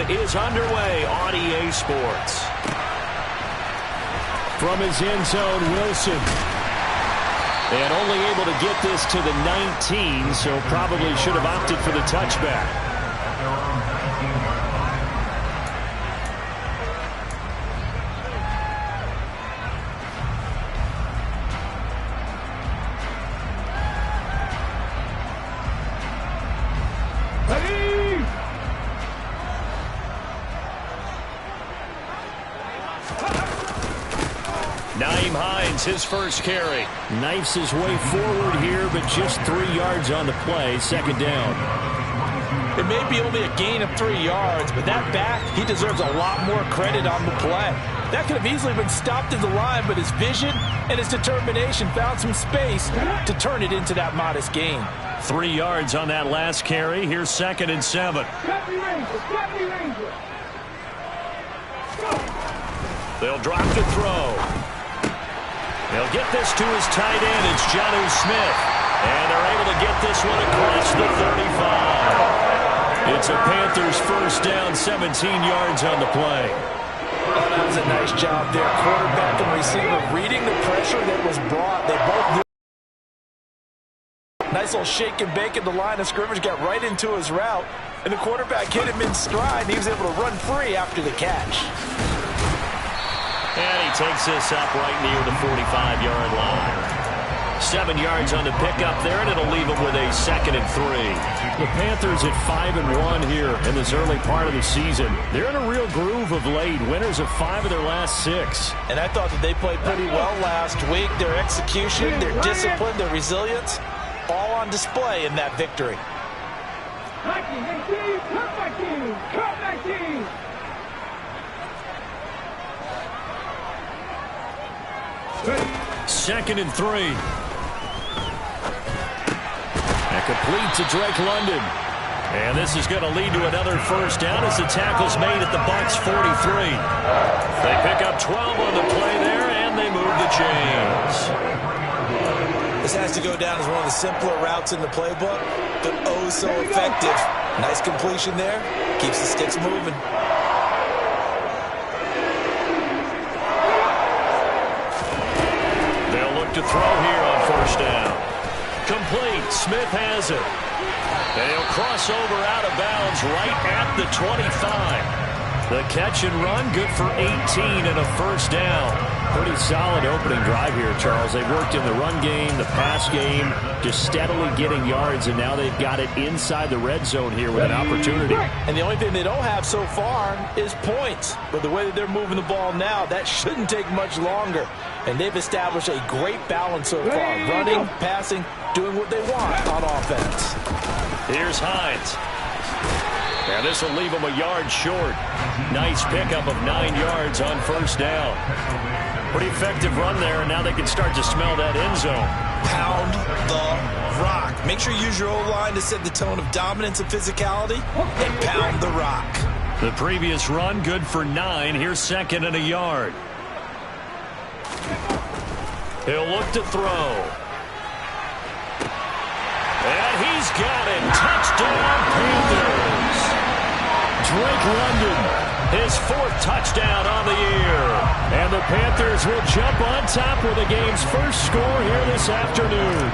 is underway on EA Sports. From his end zone, Wilson. And only able to get this to the 19, so probably should have opted for the touchback. His first carry. Knifes his way forward here, but just 3 yards on the play. Second down. It may be only a gain of 3 yards, but that back, he deserves a lot more credit on the play. That could have easily been stopped at the line, but his vision and his determination found some space to turn it into that modest gain. 3 yards on that last carry. Here's 2nd and 7. They'll drop to throw. They'll get this to his tight end. It's Jonnu Smith. And they're able to get this one across the 35. It's a Panthers first down, 17 yards on the play. Oh, that was a nice job there. Quarterback and receiver reading the pressure that was brought. They both knew. Nice little shake and bake at the line of scrimmage. Got right into his route. And the quarterback hit him in stride. And he was able to run free after the catch. And he takes this up right near the 45-yard line. 7 yards on the pickup there, and it'll leave him with a 2nd and 3. The Panthers at 5-1 here in this early part of the season. They're in a real groove of late. Winners of 5 of their last 6. And I thought that they played pretty well last week. Their execution, their discipline, their resilience, all on display in that victory. Second and 3. And complete to Drake London. And this is going to lead to another first down as the tackle's made at the Bucs 43. They pick up 12 on the play there, and they move the chains. This has to go down as one of the simpler routes in the playbook, but oh so effective. Nice completion there. Keeps the sticks moving. To throw here on first down. Complete. Smith has it. And he'll cross over out of bounds right at the 25. The catch and run good for 18 and a first down. Pretty solid opening drive here, Charles. They worked in the run game, the pass game, just steadily getting yards, and now they've got it inside the red zone here with an opportunity. And the only thing they don't have so far is points. But the way that they're moving the ball now, that shouldn't take much longer. And they've established a great balance so far. Running, passing, doing what they want on offense. Here's Hines. And this will leave him a yard short. Nice pickup of 9 yards on first down. Pretty effective run there, and now they can start to smell that end zone. Pound the rock. Make sure you use your O-line to set the tone of dominance and physicality, and pound the rock. The previous run good for 9. Here's 2nd and a yard. He'll look to throw. And he's got it. Touchdown, Panthers. Drake London, his 4th touchdown on the year. And the Panthers will jump on top with the game's first score here this afternoon.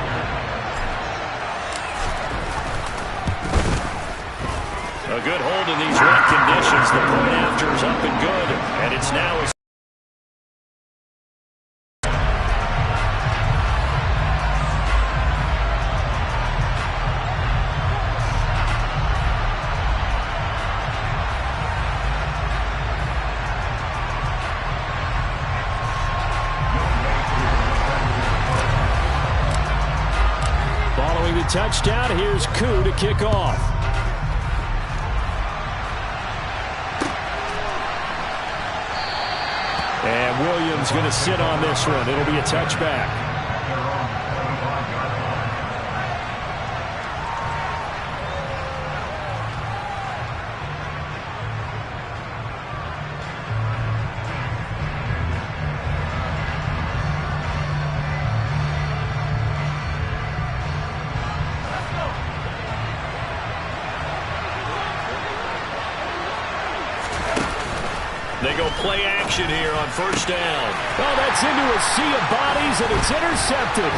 A good hold in these wet conditions. The point after is up and good. And it's now a touchdown. Here's Koo to kick off. And Williams going to sit on this one. It'll be a touchback. They go play action here on first down. Oh, that's into a sea of bodies, and it's intercepted.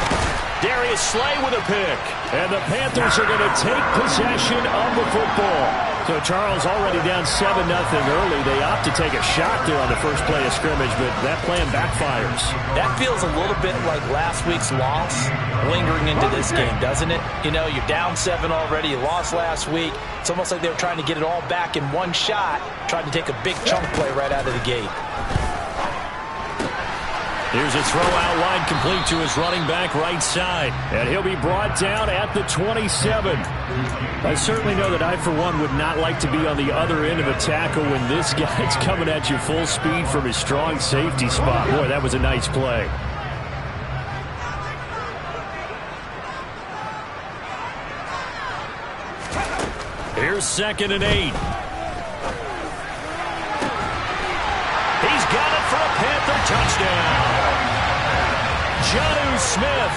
Darius Slay with a pick. And the Panthers are going to take possession of the football. So Charles already down 7-0 early. They opt to take a shot there on the first play of scrimmage, but that plan backfires. That feels a little bit like last week's loss lingering into this game, doesn't it? You know, you're down 7 already. You lost last week. It's almost like they were trying to get it all back in one shot, trying to take a big chunk play right out of the gate. Here's a throw out wide, complete to his running back right side. And he'll be brought down at the 27. I certainly know that I, for one, would not like to be on the other end of a tackle when this guy's coming at you full speed from his strong safety spot. Boy, that was a nice play. Here's 2nd and 8. He's got it for a Panther touchdown. Jonnu Smith,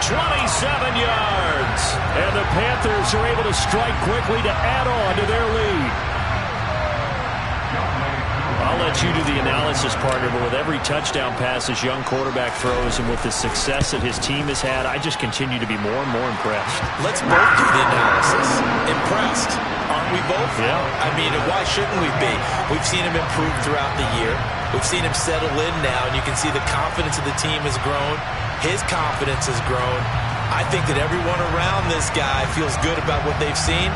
27 yards. And the Panthers are able to strike quickly to add on to their lead. I'll let you do the analysis, partner, but with every touchdown pass this young quarterback throws and with the success that his team has had, I just continue to be more and more impressed. Let's both do the analysis. Impressed, aren't we both? Yeah. I mean, why shouldn't we be? We've seen him improve throughout the year. We've seen him settle in now, and you can see the confidence of the team has grown. His confidence has grown. I think that everyone around this guy feels good about what they've seen,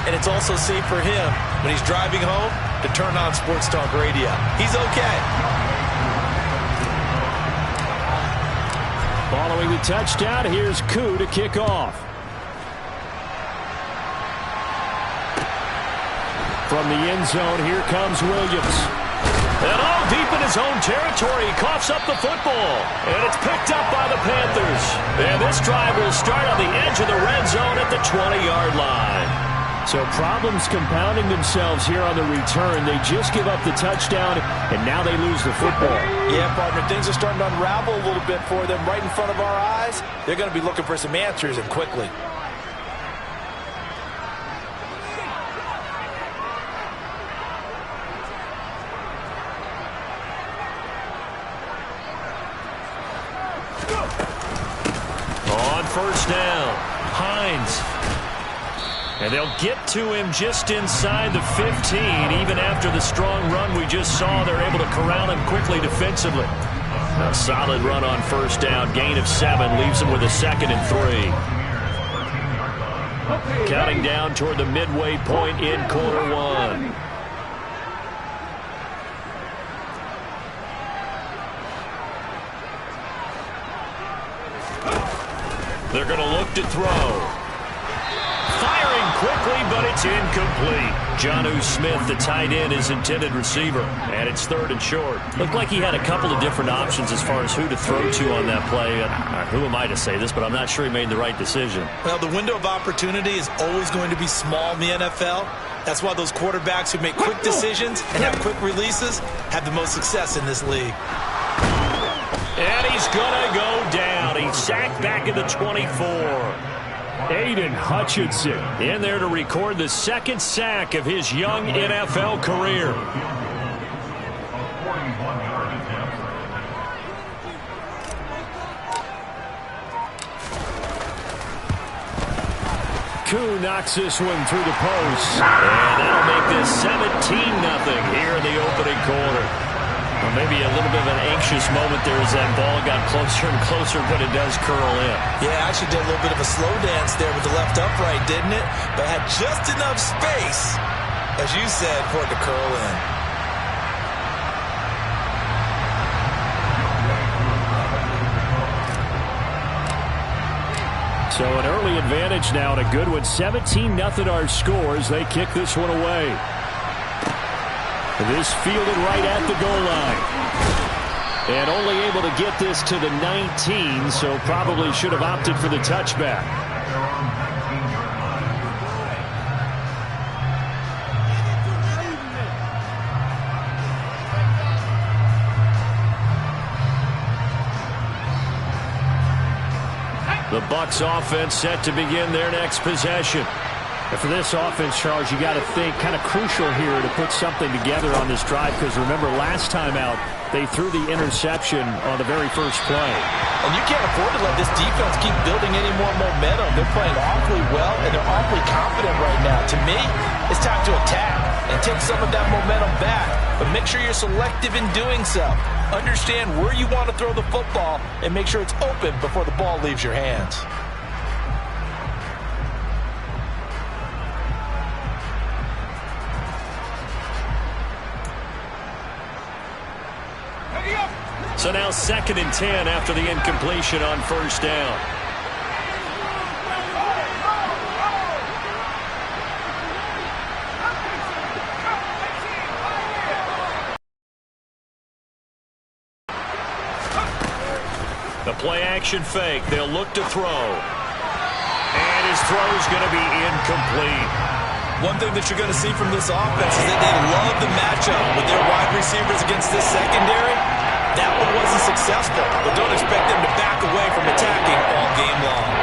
and it's also safe for him when he's driving home to turn on Sports Talk Radio. He's okay. Following the touchdown, here's Koo to kick off. From the end zone, here comes Williams. And all deep in his own territory, he coughs up the football. And it's picked up by the Panthers. And this drive will start on the edge of the red zone at the 20-yard line. So problems compounding themselves here on the return. They just give up the touchdown, and now they lose the football. Yeah, partner, things are starting to unravel a little bit for them right in front of our eyes. They're going to be looking for some answers, and quickly. On first down, Hines. And they'll get to him just inside the 15. Even after the strong run we just saw, they're able to corral him quickly defensively. A solid run on first down. Gain of 7 leaves him with a 2nd and 3. Counting down toward the midway point in quarter 1. They're going to look to throw. Firing quickly, but it's incomplete. Jonnu Smith, the tight end, is intended receiver. And it's 3rd and short. Looked like he had a couple of different options as far as who to throw to on that play. Who am I to say this, but I'm not sure he made the right decision. Well, the window of opportunity is always going to be small in the NFL. That's why those quarterbacks who make quick decisions and have quick releases have the most success in this league. And he's going to go down. He's sacked back at the 24. Aiden Hutchinson in there to record the 2nd sack of his young NFL career. Koo knocks this one through the post. And that'll make this 17-0 here in the opening quarter. Well, maybe a little bit of an anxious moment there as that ball got closer and closer, but it does curl in. Yeah, actually did a little bit of a slow dance there with the left upright, didn't it? But had just enough space, as you said, for it to curl in. So an early advantage now and a good one. 17-0 our scores. They kick this one away. This fielded right at the goal line. And only able to get this to the 19, so probably should have opted for the touchback. The Bucs offense set to begin their next possession. And for this offense, Charles, you got to think kind of crucial here to put something together on this drive, because remember last time out they threw the interception on the very first play. And you can't afford to let this defense keep building any more momentum. They're playing awfully well, and they're awfully confident right now. To me, it's time to attack and take some of that momentum back, but make sure you're selective in doing so. Understand where you want to throw the football and make sure it's open before the ball leaves your hands. So now 2nd and 10 after the incompletion on first down. The play action fake. They'll look to throw. And his throw is going to be incomplete. One thing that you're going to see from this offense is that they love the matchup with their wide receivers against this secondary. That one wasn't successful, but don't expect them to back away from attacking all game long.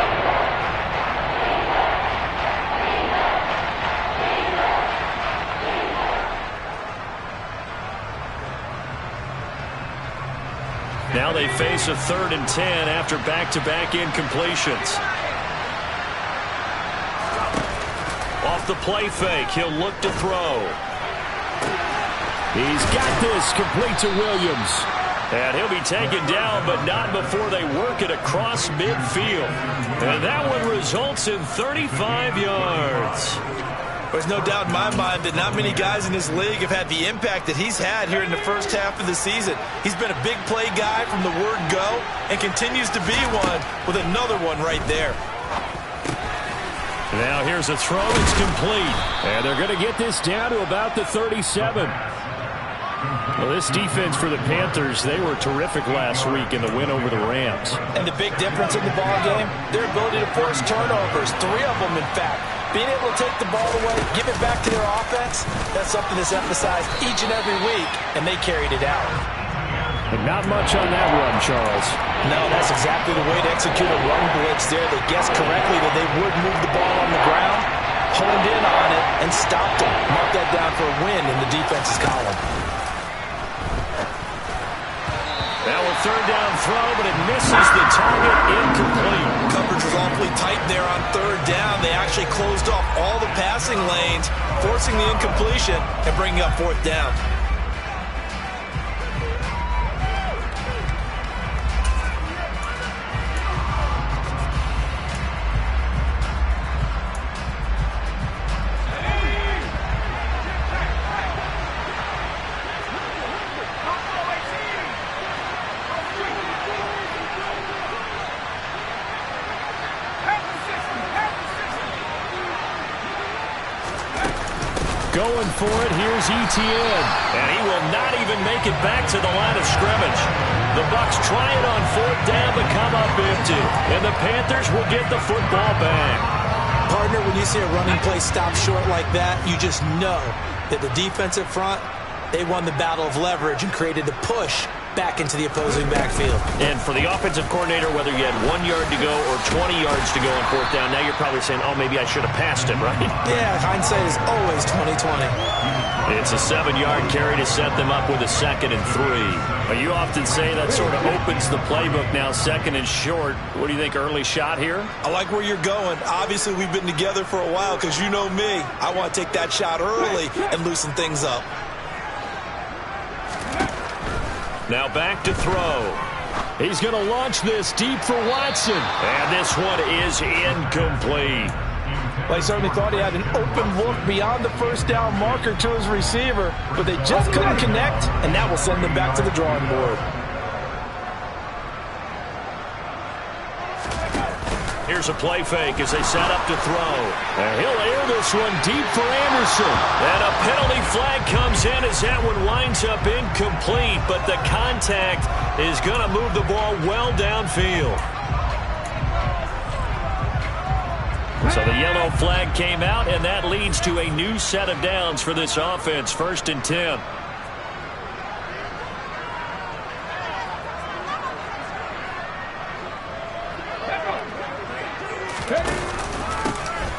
Now they face a 3rd and 10 after back-to-back incompletions. Off the play fake, he'll look to throw. He's got this, complete to Williams. And he'll be taken down, but not before they work it across midfield. And that one results in 35 yards. There's no doubt in my mind that not many guys in this league have had the impact that he's had here in the first half of the season. He's been a big play guy from the word go and continues to be one with another one right there. Now here's a throw. It's complete. And they're going to get this down to about the 37. Well, this defense for the Panthers, they were terrific last week in the win over the Rams. And the big difference in the ball game, their ability to force turnovers, 3 of them in fact. Being able to take the ball away, give it back to their offense, that's something that's emphasized each and every week, and they carried it out. But not much on that run, Charles. No, that's exactly the way to execute a run blitz there. They guessed correctly that they would move the ball on the ground, honed in on it, and stopped it. Mark that down for a win in the defense's column. Now a 3rd down throw, but it misses the target, incomplete. Coverage was awfully tight there on 3rd down. They actually closed off all the passing lanes, forcing the incompletion and bringing up 4th down. Going for it, here's Etienne. And he will not even make it back to the line of scrimmage. The Bucs try it on 4th down, but come up empty. And the Panthers will get the football back. Partner, when you see a running play stop short like that, you just know that the defensive front, they won the battle of leverage and created the push back into the opposing backfield. And for the offensive coordinator, whether you had 1 yard to go or 20 yards to go on 4th down, now you're probably saying, oh, maybe I should have passed it, right? Yeah, hindsight is always 20/20. It's a 7-yard carry to set them up with a 2nd and 3. Well, you often say that sort of opens the playbook now, 2nd and short. What do you think, early shot here? I like where you're going. Obviously, we've been together for a while because you know me. I want to take that shot early and loosen things up. Now back to throw. He's going to launch this deep for Watson. And this one is incomplete. Well, he certainly thought he had an open look beyond the 1st down marker to his receiver, but they just couldn't connect, and that will send them back to the drawing board. Here's a play fake as they set up to throw. And he'll air this one deep for Anderson. And a penalty flag comes in as that one winds up incomplete, but the contact is going to move the ball well downfield. So the yellow flag came out, and that leads to a new set of downs for this offense. 1st and 10.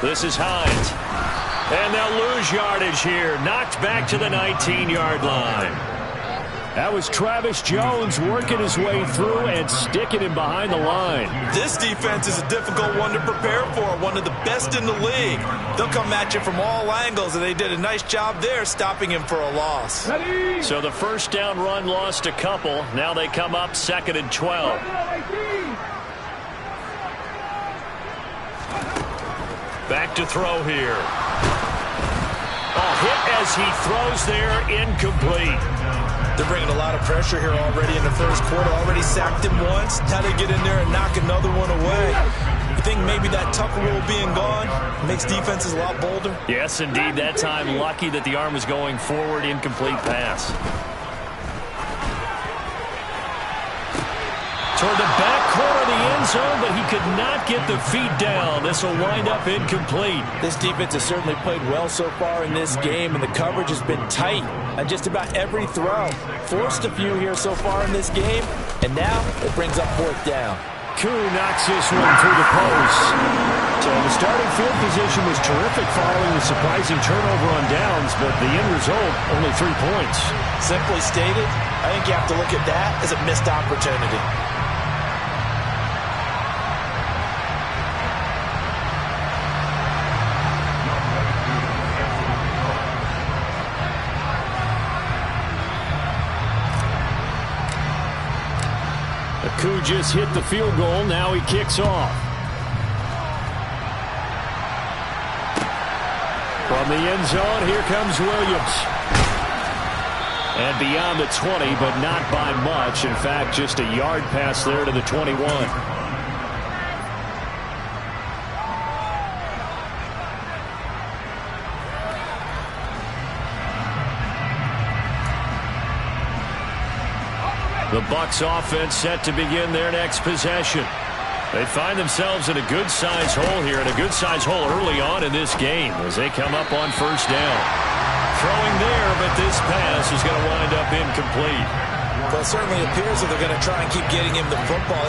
This is Hines. And they'll lose yardage here. Knocked back to the 19-yard line. That was Travis Jones working his way through and sticking him behind the line. This defense is a difficult one to prepare for, one of the best in the league. They'll come at you from all angles, and they did a nice job there stopping him for a loss. So the first down run lost a couple. Now they come up 2nd and 12. Back to throw here. A hit as he throws there, incomplete. They're bringing a lot of pressure here already in the first quarter. Already sacked him once. Now they get in there and knock another one away. You think maybe that Tucker rule being gone makes defenses a lot bolder? Yes, indeed. That time, lucky that the arm was going forward. Incomplete pass. Toward the back corner of the end zone, but he could not get the feet down. This will wind up incomplete. This defense has certainly played well so far in this game, and the coverage has been tight on just about every throw. Forced a few here so far in this game, and now it brings up 4th down. Koo knocks this one through the post. So the starting field position was terrific following the surprising turnover on downs, but the end result, only 3 points. Simply stated, I think you have to look at that as a missed opportunity. Koo just hit the field goal. Now he kicks off. From the end zone, here comes Williams. And beyond the 20, but not by much. In fact, just a yard pass there to the 21. The Bucs offense set to begin their next possession. They find themselves in a good-sized hole here, and a good-sized hole early on in this game as they come up on 1st down. Throwing there, but this pass is going to wind up incomplete. Well, it certainly appears that they're going to try and keep getting him the football.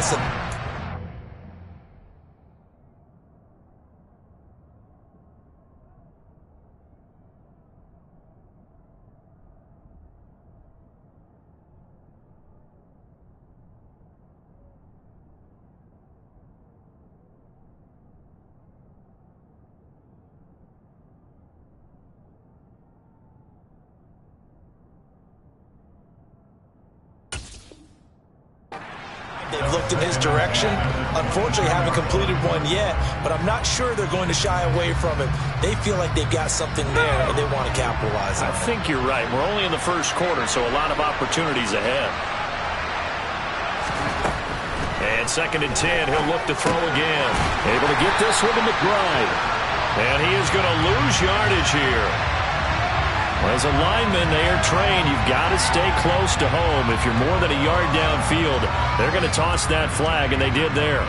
They've looked in his direction. Unfortunately, haven't completed one yet, but I'm not sure they're going to shy away from it. They feel like they've got something there, and they want to capitalize on it. I think you're right. We're only in the first quarter, so a lot of opportunities ahead. And 2nd and 10, he'll look to throw again. Able to get this one to McBride. And he is going to lose yardage here. As a lineman, they are trained. You've got to stay close to home. If you're more than a yard downfield, they're going to toss that flag, and they did there.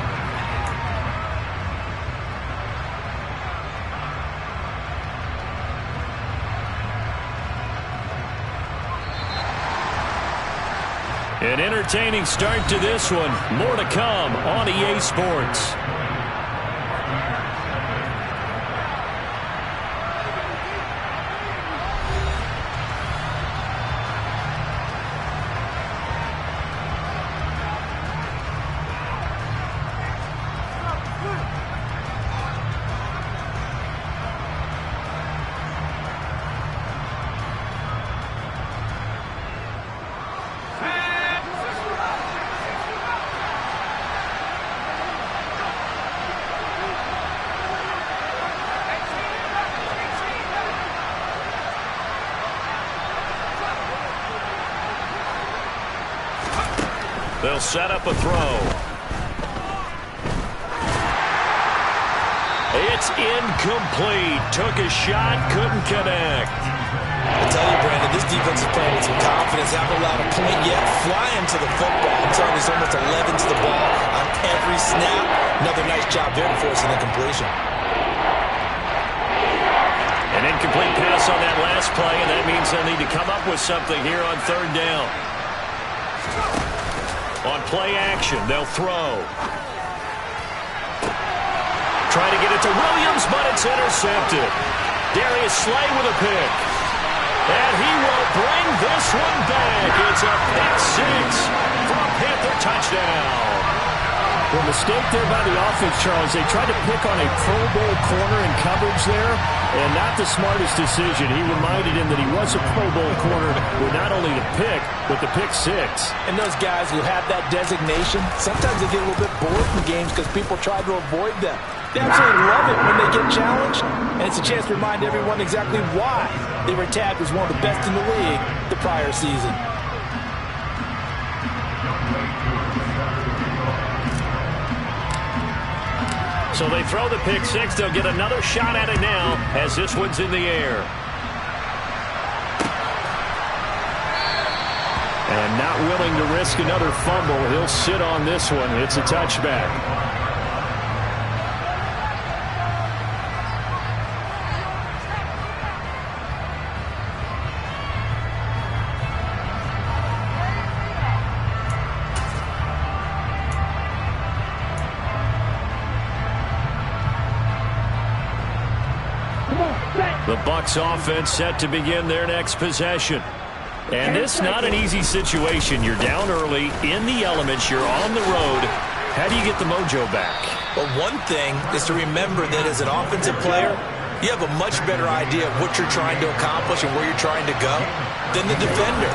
An entertaining start to this one. More to come on EA Sports. They'll set up a throw. It's incomplete. Took a shot, couldn't connect. I tell you, Brandon, this defense is playing with some confidence. Haven't allowed a point yet. Flying to the football. I'm telling you, there's almost 11 to the ball on every snap. Another nice job there to force an incompletion. An incomplete pass on that last play, and that means they'll need to come up with something here on 3rd down. On play action, they'll throw. Trying to get it to Williams, but it's intercepted. Darius Slay with a pick. And he will bring this one back. It's a pick six for a Panther touchdown. Well, mistake there by the offense, Charles. They tried to pick on a Pro Bowl corner in coverage there, and not the smartest decision. He reminded him that he was a Pro Bowl corner with not only the pick, but the pick six. And those guys who have that designation, sometimes they get a little bit bored in games because people try to avoid them. They absolutely love it when they get challenged, and it's a chance to remind everyone exactly why they were tagged as one of the best in the league the prior season. So they throw the pick six. They'll get another shot at it now as this one's in the air. And not willing to risk another fumble. He'll sit on this one. It's a touchback. The Bucs offense set to begin their next possession. And this not an easy situation. You're down early, in the elements, you're on the road. How do you get the mojo back? Well, one thing is to remember that as an offensive player, you have a much better idea of what you're trying to accomplish and where you're trying to go than the defender.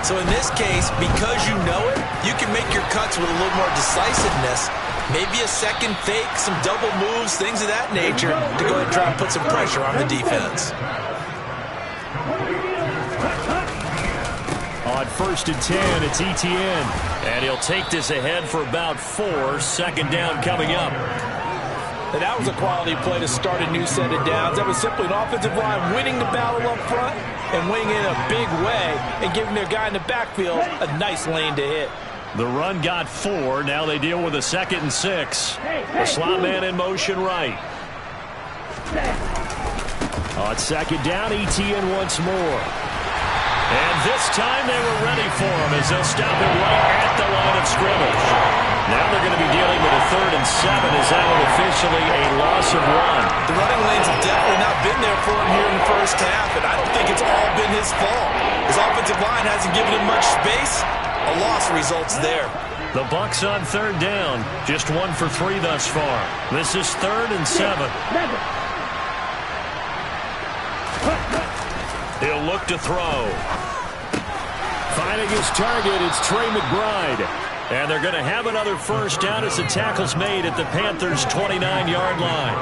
So in this case, because you know it, you can make your cuts with a little more decisiveness. Maybe a second fake, some double moves, things of that nature to go ahead and try and put some pressure on the defense. On 1st and 10, it's Etienne. And he'll take this ahead for about 4. Second down coming up. And that was a quality play to start a new set of downs. That was simply an offensive line winning the battle up front and winning in a big way and giving their guy in the backfield a nice lane to hit. The run got 4. Now they deal with a 2nd and 6. The slot man in motion right. On 2nd down, Etienne once more. And this time they were ready for him as they'll stop him right at the line of scrimmage. Now they're going to be dealing with a 3rd and 7 as that one officially a loss of 1. The running lanes have definitely not been there for him here in the first half, and I don't think it's all been his fault. His offensive line hasn't given him much space. A loss results there. The Bucs on 3rd down. Just 1 for 3 thus far. This is 3rd and 7. He'll look to throw. Finding his target, it's Trey McBride. And they're going to have another first down as the tackle's made at the Panthers' 29-yard line.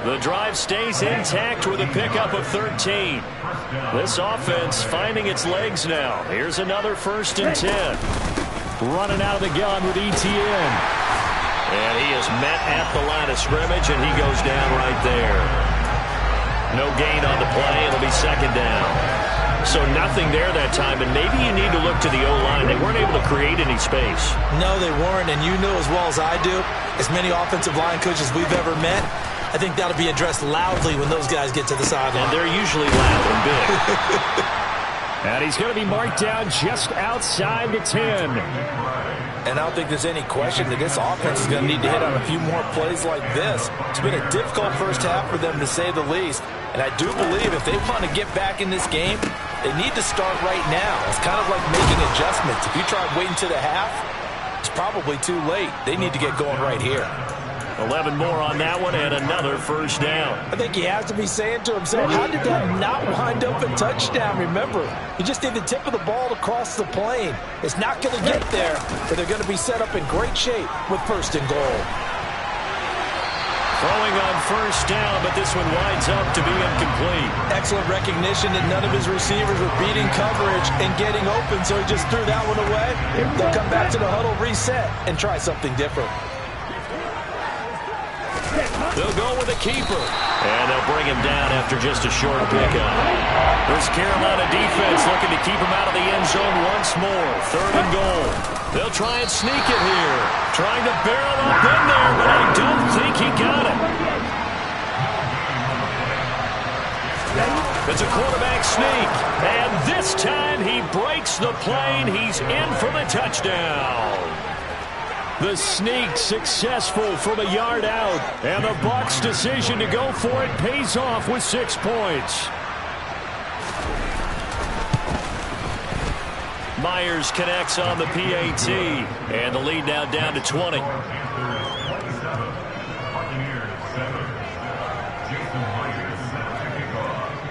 The drive stays intact with a pickup of 13. This offense finding its legs now. Here's another 1st and 10. Running out of the gun with Etienne. And he is met at the line of scrimmage, and he goes down right there. No gain on the play. It'll be 2nd down. So nothing there that time, and maybe you need to look to the O-line. They weren't able to create any space. No, they weren't, and you know as well as I do, as many offensive line coaches we've ever met, I think that'll be addressed loudly when those guys get to the sideline. And they're usually loud and big. And he's going to be marked down just outside the 10. And I don't think there's any question that this offense is going to need to hit on a few more plays like this. It's been a difficult first half for them, to say the least. And I do believe if they want to get back in this game, they need to start right now. It's kind of like making adjustments. If you try waiting to the half, it's probably too late. They need to get going right here. 11 more on that one and another first down. I think he has to be saying to himself, how did that not wind up a touchdown? Remember, you just need the tip of the ball to cross the plane. It's not going to get there, but they're going to be set up in great shape with 1st and goal. Throwing on 1st down, but this one winds up to be incomplete. Excellent recognition that none of his receivers were beating coverage and getting open, so he just threw that one away. They'll come back to the huddle, reset, and try something different. They'll go with a keeper. And they'll bring him down after just a short pickup. This Carolina defense looking to keep him out of the end zone once more. 3rd and goal. They'll try and sneak it here. Trying to barrel up in there, but I don't think he got it. It's a quarterback sneak. And this time he breaks the plane. He's in for the touchdown. The sneak successful from a yard out. And the Bucs' decision to go for it pays off with 6 points. Myers connects on the PAT. And the lead now down to 20.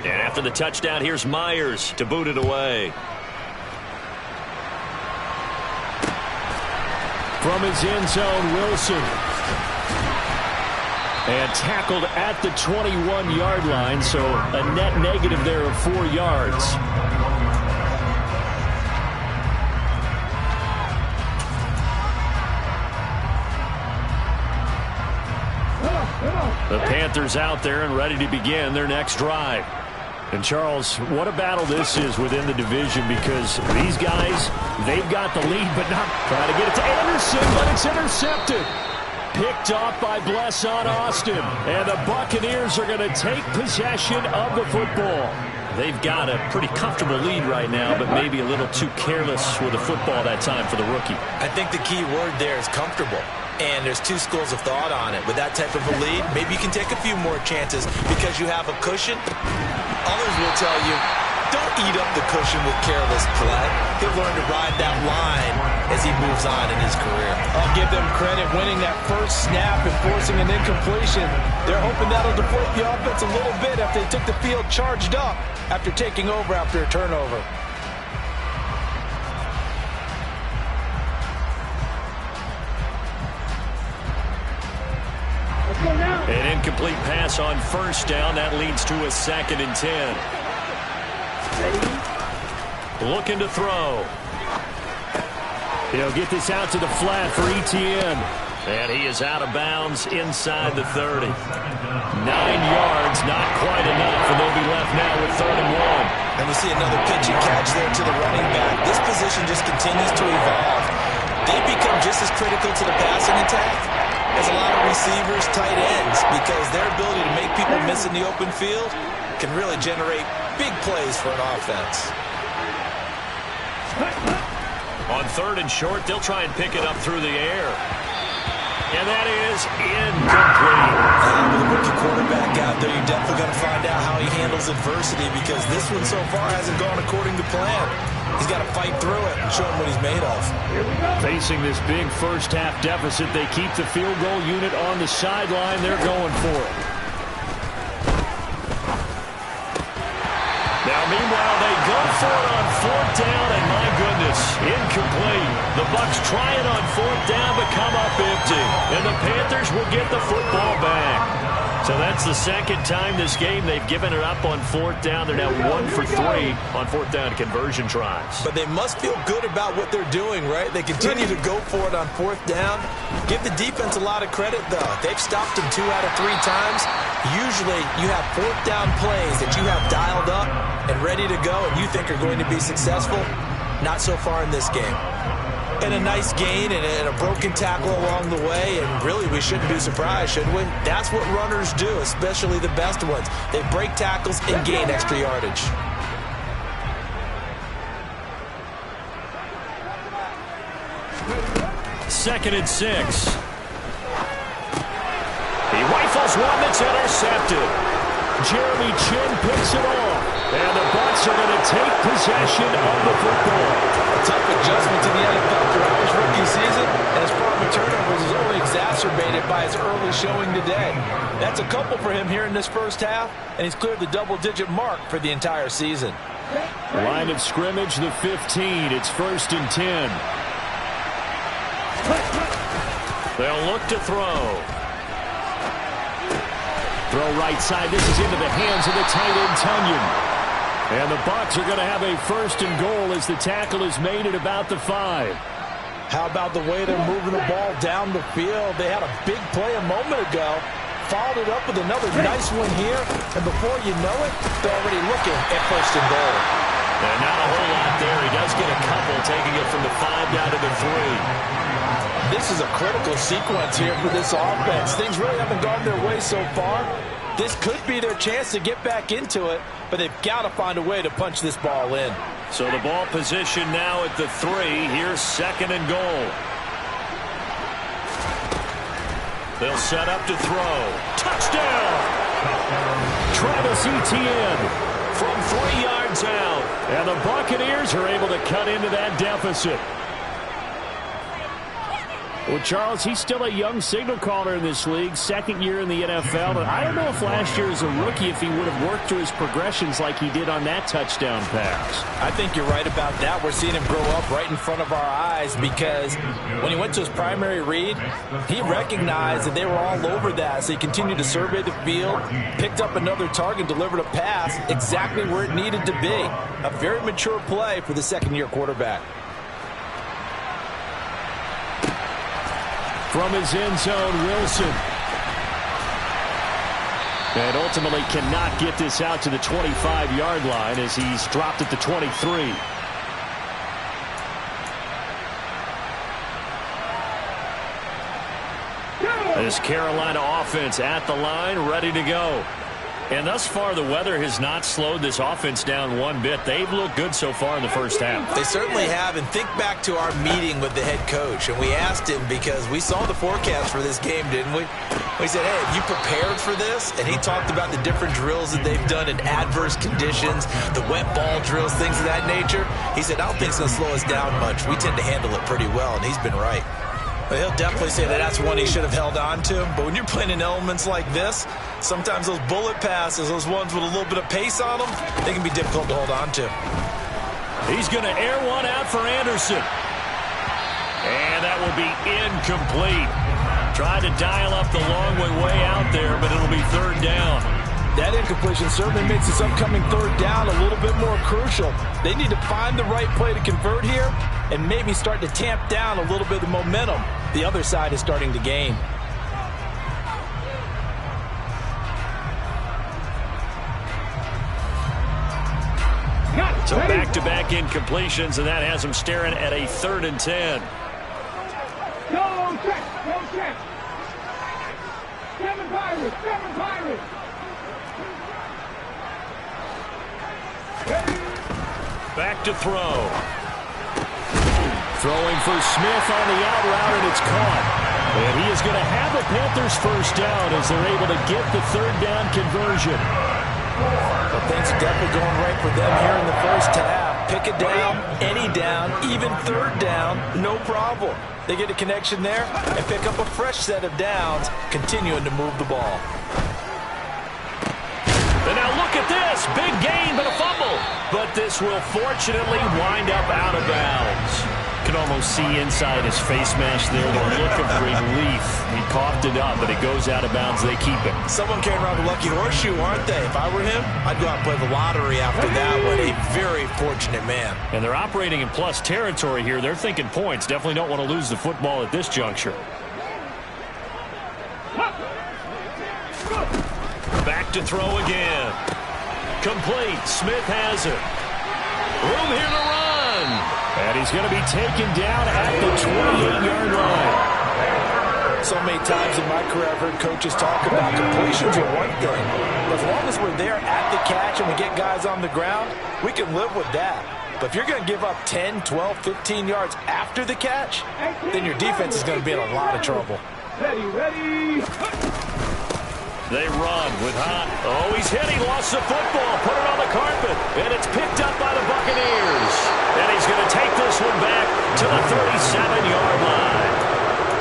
And after the touchdown, here's Myers to boot it away. From his end zone, Wilson. And tackled at the 21-yard line, so a net negative there of 4 yards. The Panthers out there and ready to begin their next drive. And, Charles, what a battle this is within the division, because these guys, they've got the lead, but not trying to get it to Anderson, but it's intercepted. Picked off by Blesson Austin. And the Buccaneers are going to take possession of the football. They've got a pretty comfortable lead right now, but maybe a little too careless with the football that time for the rookie. I think the key word there is comfortable. And there's two schools of thought on it. With that type of a lead, maybe you can take a few more chances because you have a cushion. Others will tell you, don't eat up the cushion with careless play. He'll learn to ride that line as he moves on in his career. I'll give them credit winning that first snap and forcing an incompletion. They're hoping that'll deflate the offense a little bit after they took the field charged up after taking over after a turnover. An incomplete pass on first down. That leads to a 2nd and 10. Looking to throw. He'll get this out to the flat for Etienne. And he is out of bounds inside the 30. 9 yards, not quite enough, and they'll be left now with 3rd and 1. And we see another pitch and catch there to the running back. This position just continues to evolve. They become just as critical to the passing attack as a lot of receivers, tight ends, because their ability to make people miss in the open field can really generate big plays for an offense. On 3rd and short, they'll try and pick it up through the air. And that is incomplete. With a rookie quarterback out there, you're definitely going to find out how he handles adversity, because this one so far hasn't gone according to plan. He's got to fight through it and show him what he's made of. Facing this big first-half deficit, they keep the field goal unit on the sideline. They're going for it. Now, meanwhile, they go for it on 4th down, and my goodness, incomplete. The Bucs try it on 4th down, but come up empty. And the Panthers will get the football back. So that's the 2nd time this game they've given it up on 4th down. They're now 1 for 3 on 4th down conversion tries. But they must feel good about what they're doing, right? They continue to go for it on 4th down. Give the defense a lot of credit, though. They've stopped them 2 out of 3 times. Usually you have 4th down plays that you have dialed up and ready to go and you think are going to be successful. Not so far in this game. And a nice gain and a broken tackle along the way, and really we shouldn't be surprised, should we? That's what runners do, especially the best ones. They break tackles and gain extra yardage. Second and 6. He rifles one that's intercepted. Jeremy Chin picks it off. And the Bucs are going to take possession of the football. A tough adjustment to the NFL throughout his rookie season, and his problem with turnovers is only exacerbated by his early showing today. That's a couple for him here in this first half, and he's cleared the double-digit mark for the entire season. Line of scrimmage, the 15. It's 1st and 10. They'll look to throw. Throw right side. This is into the hands of the tight end, Tunyon. And the Bucs are going to have a 1st and goal as the tackle is made at about the 5. How about the way they're moving the ball down the field? They had a big play a moment ago. Followed it up with another nice one here. And before you know it, they're already looking at 1st and goal. And not a whole lot there. He does get a couple, taking it from the 5 down to the 3. This is a critical sequence here for this offense. Things really haven't gone their way so far. This could be their chance to get back into it, but they've got to find a way to punch this ball in. So the ball position now at the 3. Here's 2nd and goal. They'll set up to throw. Touchdown! Travis Etienne from 3 yards out. And the Buccaneers are able to cut into that deficit. Well, Charles, he's still a young signal caller in this league, second year in the NFL. But I don't know if last year as a rookie if he would have worked through his progressions like he did on that touchdown pass. I think you're right about that. We're seeing him grow up right in front of our eyes because when he went to his primary read, he recognized that they were all over that. So he continued to survey the field, picked up another target, delivered a pass exactly where it needed to be. A very mature play for the second-year quarterback. From his end zone, Wilson. And ultimately cannot get this out to the 25-yard line as he's dropped at the 23. This Carolina offense at the line, ready to go. And thus far, the weather has not slowed this offense down one bit. They've looked good so far in the first half. They certainly have. And think back to our meeting with the head coach. And we asked him because we saw the forecast for this game, didn't we? We said, hey, have you prepared for this? And he talked about the different drills that they've done in adverse conditions, the wet ball drills, things of that nature. He said, I don't think it's going to slow us down much. We tend to handle it pretty well, and he's been right. But he'll definitely say that that's one he should have held on to. But when you're playing in elements like this, sometimes those bullet passes, those ones with a little bit of pace on them, they can be difficult to hold on to. He's going to air one out for Anderson. And that will be incomplete. Tried to dial up the long way out there, but it'll be third down. That incompletion certainly makes this upcoming third down a little bit more crucial. They need to find the right play to convert here and maybe start to tamp down a little bit of momentum the other side is starting to gain. So back-to-back incompletions, and that has him staring at a 3rd and 10. Go check. 7 Pirates. Back to throw. Throwing for Smith on the out route, and it's caught. And he is going to have the Panthers first down as they're able to get the third down conversion. Well, things are definitely going right for them here in the first half. Pick a down, any down, even third down, no problem. They get a connection there and pick up a fresh set of downs, continuing to move the ball. And now look at this. Big gain, but a fumble. But this will fortunately wind up out of bounds. You can almost see inside his face mask there the look of relief. He coughed it up, but it goes out of bounds. They keep it. Someone carrying around the lucky horseshoe, aren't they? If I were him, I'd go out and play the lottery after that one. A very fortunate man. And they're operating in plus territory here. They're thinking points. Definitely don't want to lose the football at this juncture. Back to throw again. Complete. Smith has it. Room here to run. And he's going to be taken down at the 28-yard line. So many times in my career I've heard coaches talk about completions are one thing. But as long as we're there at the catch and we get guys on the ground, we can live with that. But if you're going to give up 10, 12, 15 yards after the catch, then your defense is going to be in a lot of trouble. Ready. They run with Hunt. Oh, he's hit. He lost the football. Put it on the carpet. And it's picked up by the Buccaneers. And he's going to take this one back to the 37-yard line.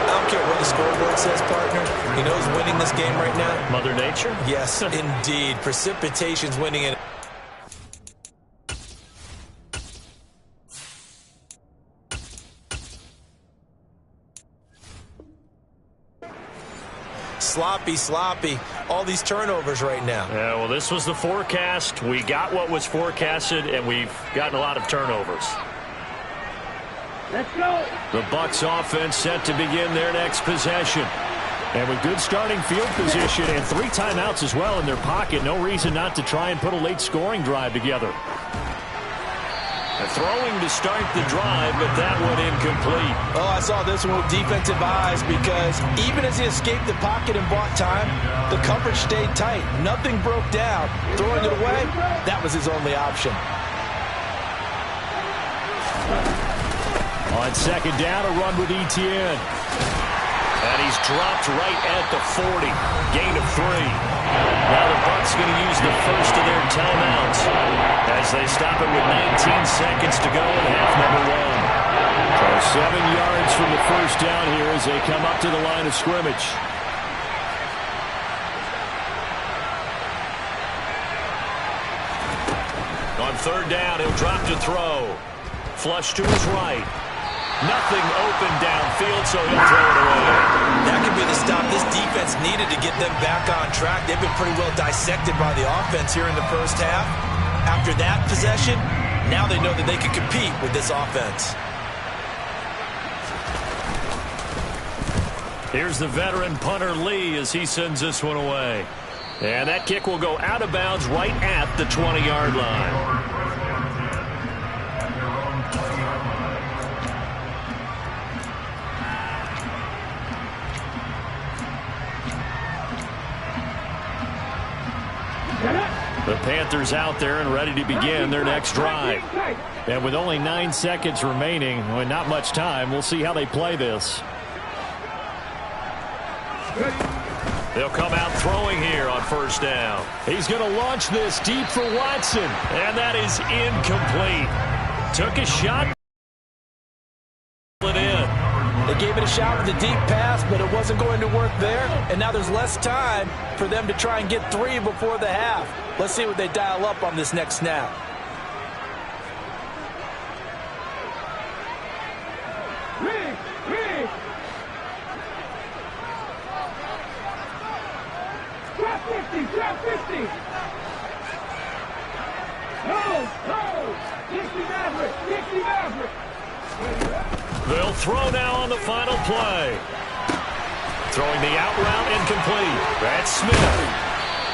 I don't care what the scoreboard says, partner. You know who's winning this game right now? Mother Nature? Yes, indeed. Precipitation's winning it. Sloppy. All these turnovers right now. Yeah, well, this was the forecast. We got what was forecasted, and we've gotten a lot of turnovers. Let's go. The Bucs offense set to begin their next possession. And with good starting field position and 3 timeouts as well in their pocket, no reason not to try and put a late scoring drive together. Throwing to start the drive, but that one incomplete. Oh, I saw this one with defensive eyes because even as he escaped the pocket and bought time, the coverage stayed tight. Nothing broke down. Throwing it away, that was his only option. On second down, a run with Etienne. And he's dropped right at the 40. Gain of 3. Now the Bucs going to use the first of their timeouts as they stop it with 19 seconds to go in half number 1. So 7 yards from the first down here as they come up to the line of scrimmage. On third down, he'll drop to throw. Flush to his right. Nothing open downfield, so he'll throw it away. That could be the stop this defense needed to get them back on track. They've been pretty well dissected by the offense here in the first half. After that possession, now they know that they can compete with this offense. Here's the veteran punter Lee as he sends this one away. And that kick will go out of bounds right at the 20-yard line. The Panthers out there and ready to begin their next drive. And with only 9 seconds remaining, and not much time, we'll see how they play this. They'll come out throwing here on first down. He's going to launch this deep for Watson. And that is incomplete. Took a shot. It in. They gave it a shot with a deep pass, but it wasn't going to work there. And now there's less time for them to try and get 3 before the half. Let's see what they dial up on this next snap. Drop 50. No. Dixie Maverick. They'll throw now on the final play. Throwing the out route incomplete. That's Smith.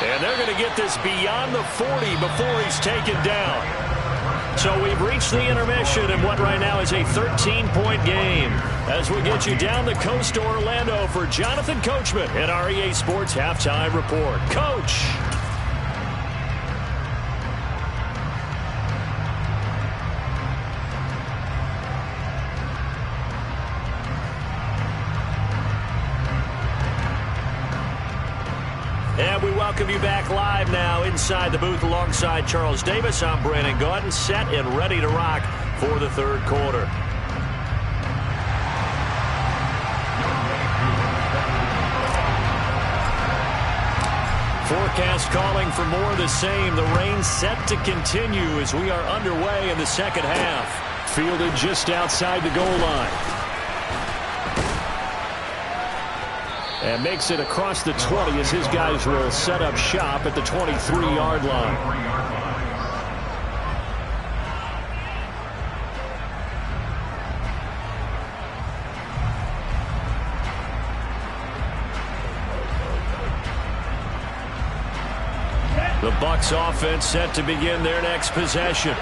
And they're going to get this beyond the 40 before he's taken down. So we've reached the intermission in what right now is a 13-point game. As we get you down the coast to Orlando for Jonathan Coachman at our EA Sports Halftime Report. Coach. And we welcome you back live now inside the booth alongside Charles Davis. I'm Brandon Gaudin, set and ready to rock for the third quarter. Forecast calling for more of the same. The rain set to continue as we are underway in the second half. Fielded just outside the goal line. And makes it across the 20 as his guys will set up shop at the 23-yard line. The Bucs offense set to begin their next possession.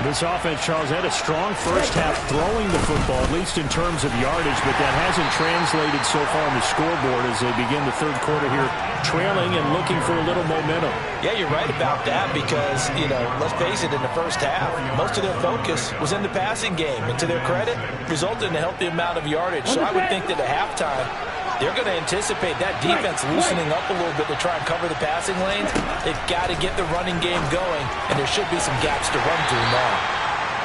This offense, Charles, had a strong first half throwing the football, at least in terms of yardage, but that hasn't translated so far on the scoreboard as they begin the third quarter here, trailing and looking for a little momentum. Yeah, you're right about that because, let's face it, in the first half, most of their focus was in the passing game. And to their credit, resulted in a healthy amount of yardage. So I would think that at halftime, they're going to anticipate that defense loosening up a little bit to try and cover the passing lanes. They've got to get the running game going, and there should be some gaps to run through now.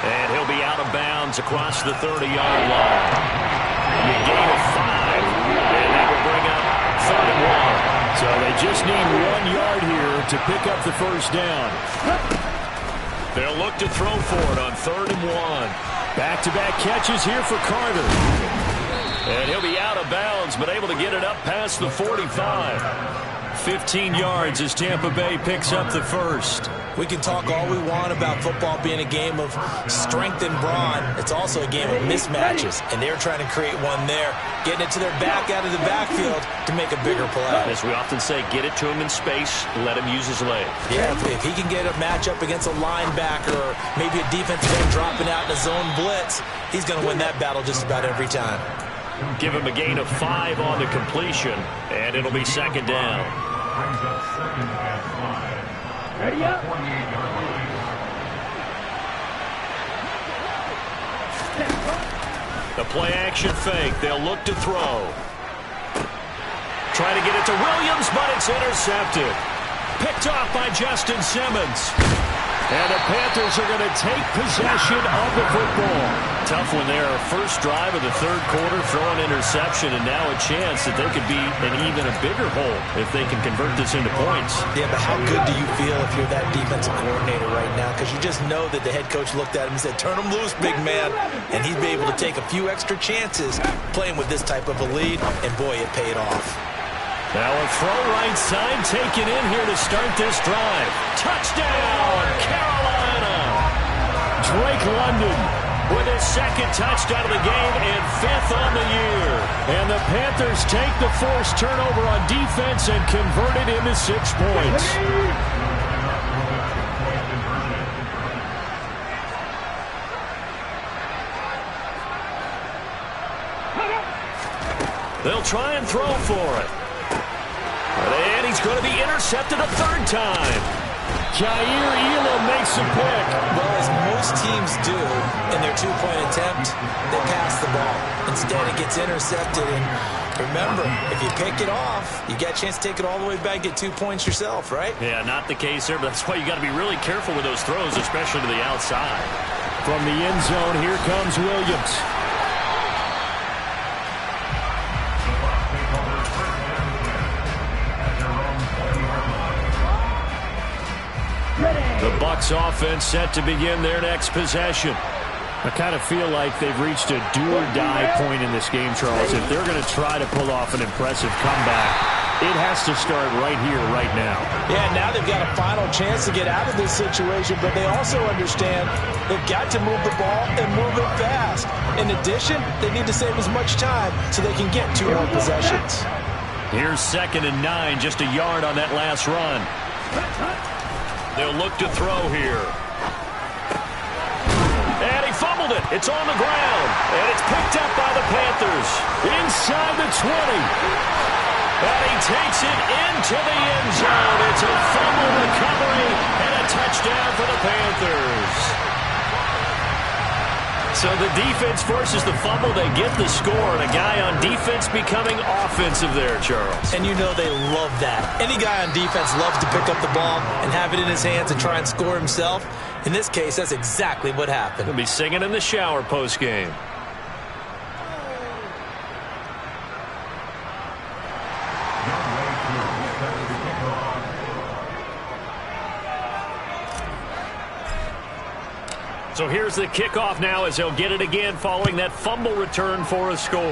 And he'll be out of bounds across the 30-yard line. A gain of 5, and that will bring up 3rd and 1. So they just need 1 yard here to pick up the first down. They'll look to throw for it on 3rd and 1. Back-to-back catches here for Carter. And he'll be out of bounds, but able to get it up past the 45. 15 yards as Tampa Bay picks up the first. We can talk all we want about football being a game of strength and brawn. It's also a game of mismatches, and they're trying to create one there, getting it to their back out of the backfield to make a bigger play. As we often say, get it to him in space, let him use his leg. Yeah, if he can get a matchup against a linebacker or maybe a defensive end dropping out in a zone blitz, he's going to win that battle just about every time. Give him a gain of 5 on the completion, and it'll be 2nd down. Ready up. The play action fake. They'll look to throw. Trying to get it to Williams, but it's intercepted. Picked off by Justin Simmons. And the Panthers are going to take possession of the football. Tough one there. First drive of the third quarter, throw an interception, and now a chance that they could be in even a bigger hole if they can convert this into points. Yeah, but how good do you feel if you're that defensive coordinator right now? Because you just know that the head coach looked at him and said, turn him loose, big man. And he'd be able to take a few extra chances playing with this type of a lead, and boy, it paid off. Now a throw right side taken in here to start this drive. Touchdown, Carolina! Drake London with his second touchdown of the game and 5th on the year. And the Panthers take the forced turnover on defense and convert it into 6 points. They'll try and throw for it. And he's going to be intercepted a 3rd time. Jair Elam makes a pick. Well, as most teams do in their 2-point attempt, they pass the ball. Instead, it gets intercepted. And remember, if you pick it off, you get a chance to take it all the way back, get 2 points yourself, right? Yeah, not the case there, but that's why you got to be really careful with those throws, especially to the outside. From the end zone, here comes Williams. The Bucs offense set to begin their next possession. I kind of feel like they've reached a do-or-die point in this game, Charles. If they're going to try to pull off an impressive comeback, it has to start right here, right now. Yeah, now they've got a final chance to get out of this situation, but they also understand they've got to move the ball and move it fast. In addition, they need to save as much time so they can get 2 more possessions. Here's 2nd and 9, just a yard on that last run. They'll look to throw here. And he fumbled it. It's on the ground. And it's picked up by the Panthers. Inside the 20. And he takes it into the end zone. It's a fumble recovery and a touchdown for the Panthers. So the defense forces the fumble. They get the score. And a guy on defense becoming offensive there, Charles. And you know they love that. Any guy on defense loves to pick up the ball and have it in his hands and try and score himself. In this case, that's exactly what happened. He'll be singing in the shower post-game. So here's the kickoff now as they'll get it again following that fumble return for a score.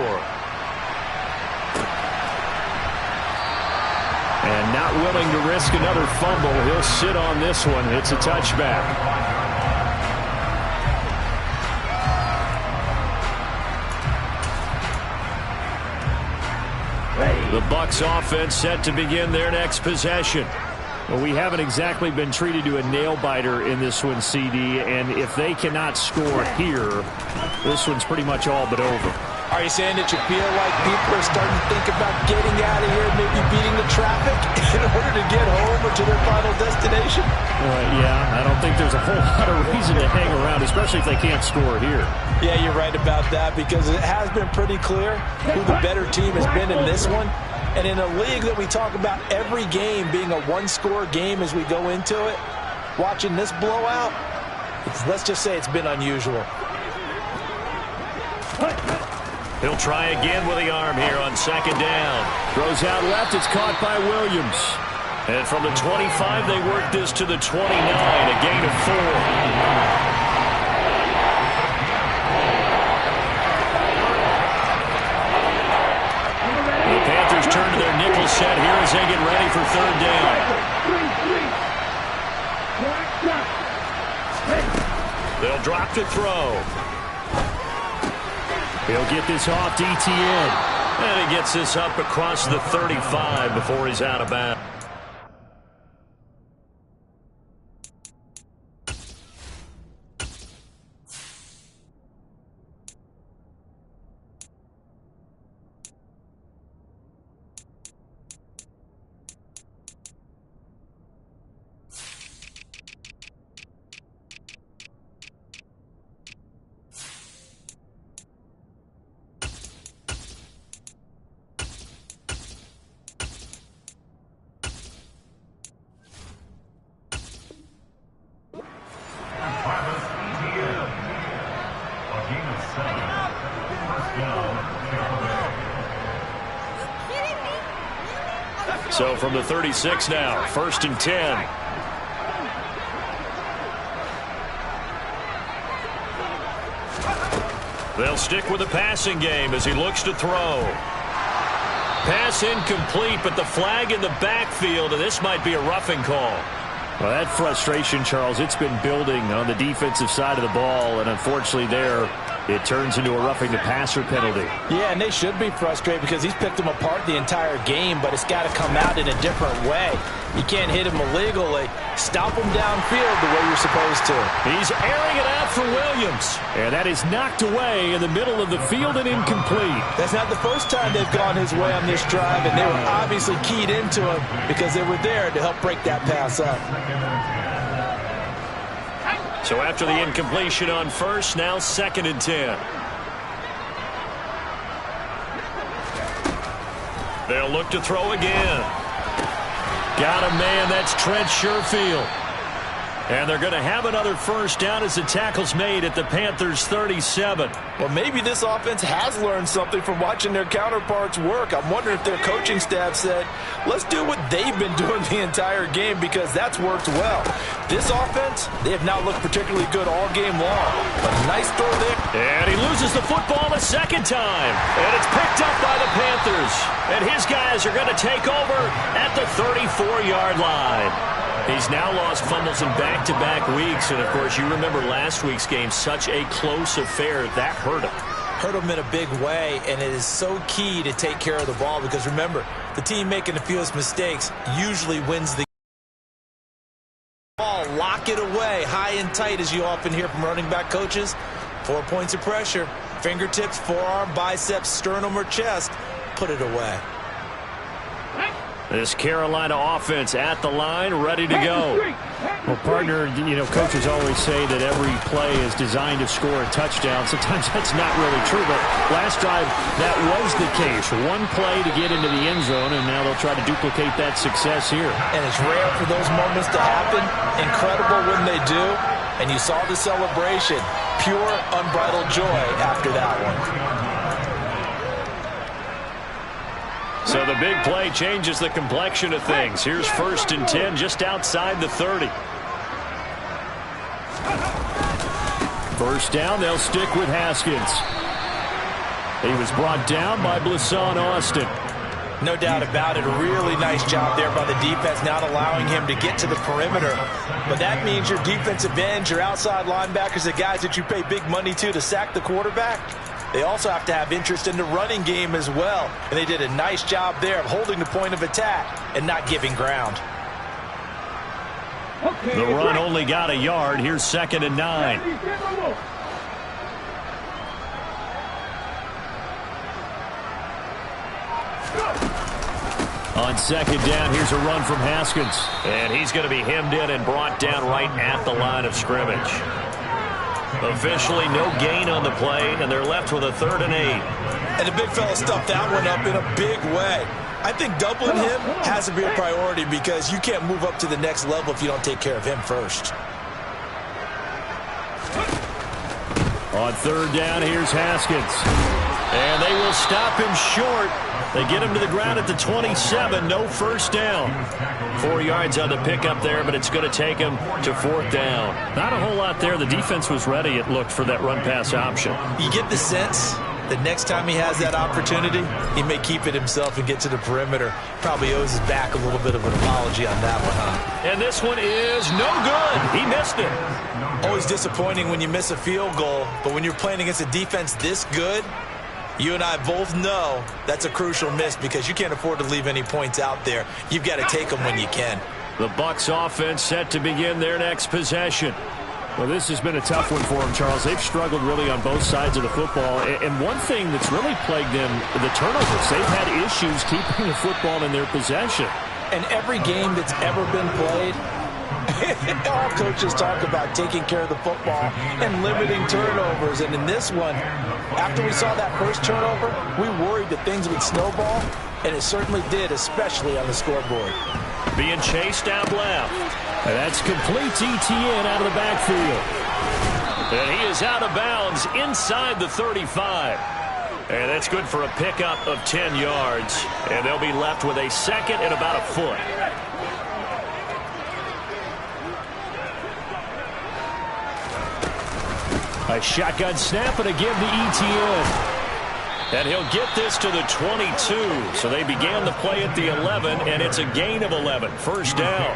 And not willing to risk another fumble. He'll sit on this one. It's a touchback. The Bucs offense set to begin their next possession. Well, we haven't exactly been treated to a nail-biter in this one, CD, and if they cannot score here, this one's pretty much all but over. Are you saying that you feel like people are starting to think about getting out of here, maybe beating the traffic in order to get home or to their final destination? Yeah, I don't think there's a whole lot of reason to hang around, especially if they can't score here. Yeah, you're right about that, because it has been pretty clear who the better team has been in this one. And in a league that we talk about every game being a one-score game as we go into it, watching this blowout, let's just say it's been unusual. He'll try again with the arm here on 2nd down. Throws out left. It's caught by Williams. And from the 25, they work this to the 29, a gain of 4. Turn to their nickel set here as they get ready for 3rd down. They'll drop to throw. He'll get this off DTN. And he gets this up across the 35 before he's out of bounds. So from the 36 now, 1st and 10. They'll stick with the passing game as he looks to throw. Pass incomplete, but the flag in the backfield, and this might be a roughing call. Well, that frustration, Charles, it's been building on the defensive side of the ball, and unfortunately there, it turns into a roughing the passer penalty. Yeah, and they should be frustrated because he's picked them apart the entire game, but it's got to come out in a different way. You can't hit him illegally. Stop him downfield the way you're supposed to. He's airing it out for Williams. And that is knocked away in the middle of the field and incomplete. That's not the first time they've gone his way on this drive, and they were obviously keyed into him because they were there to help break that pass up. So after the incompletion on 1st, now 2nd and 10. They'll look to throw again. Got a man, that's Trent Sherfield. And they're going to have another 1st down as the tackle's made at the Panthers' 37. Well, maybe this offense has learned something from watching their counterparts work. I'm wondering if their coaching staff said, let's do what they've been doing the entire game because that's worked well. This offense, they have not looked particularly good all game long. But a nice throw there. And he loses the football a second time. And it's picked up by the Panthers. And his guys are going to take over at the 34-yard line. He's now lost fumbles in back-to-back weeks, and, of course, you remember last week's game, such a close affair. That hurt him. Hurt him in a big way, and it is so key to take care of the ball because, remember, the team making the fewest mistakes usually wins the ball. Lock it away high and tight, as you often hear from running back coaches. 4 points of pressure, fingertips, forearm, biceps, sternum, or chest. Put it away. This Carolina offense at the line, ready to go. Well, partner, you know, coaches always say that every play is designed to score a touchdown. Sometimes that's not really true, but last drive, that was the case. One play to get into the end zone, and now they'll try to duplicate that success here. And it's rare for those moments to happen. Incredible when they do. And you saw the celebration. Pure, unbridled joy after that one. So the big play changes the complexion of things. Here's 1st and 10 just outside the 30. 1st down, they'll stick with Haskins. He was brought down by Blasson Austin. No doubt about it. A really nice job there by the defense, not allowing him to get to the perimeter. But that means your defensive ends, your outside linebackers, the guys that you pay big money to sack the quarterback, they also have to have interest in the running game as well. And they did a nice job there of holding the point of attack and not giving ground. The run only got a yard. Here's 2nd and 9. On 2nd down, here's a run from Haskins. And he's going to be hemmed in and brought down right at the line of scrimmage. Officially no gain on the play, and they're left with a 3rd and 8. And the big fella stuffed that one up in a big way. I think doubling him has to be a priority because you can't move up to the next level if you don't take care of him first. On 3rd down, here's Haskins. And they will stop him short. They get him to the ground at the 27. No 1st down. 4 yards on the pickup there, but it's going to take him to 4th down. Not a whole lot there. The defense was ready, it looked, for that run-pass option. You get the sense that next time he has that opportunity, he may keep it himself and get to the perimeter. Probably owes his back a little bit of an apology on that one, huh? And this one is no good. He missed it. Always disappointing when you miss a field goal, but when you're playing against a defense this good, you and I both know that's a crucial miss because you can't afford to leave any points out there. You've got to take them when you can. The Bucs offense set to begin their next possession. Well, this has been a tough one for them, Charles. They've struggled really on both sides of the football. And one thing that's really plagued them, the turnovers. They've had issues keeping the football in their possession. And every game that's ever been played, all coaches talk about taking care of the football and limiting turnovers. And in this one, after we saw that first turnover, we worried that things would snowball, and it certainly did, especially on the scoreboard. Being chased out left. And that's complete. ETN out of the backfield. And he is out of bounds inside the 35. And that's good for a pickup of 10 yards. And they'll be left with a second and about a foot. A shotgun snap and again to ETN. And he'll get this to the 22. So they began the play at the 11, and it's a gain of 11. First down.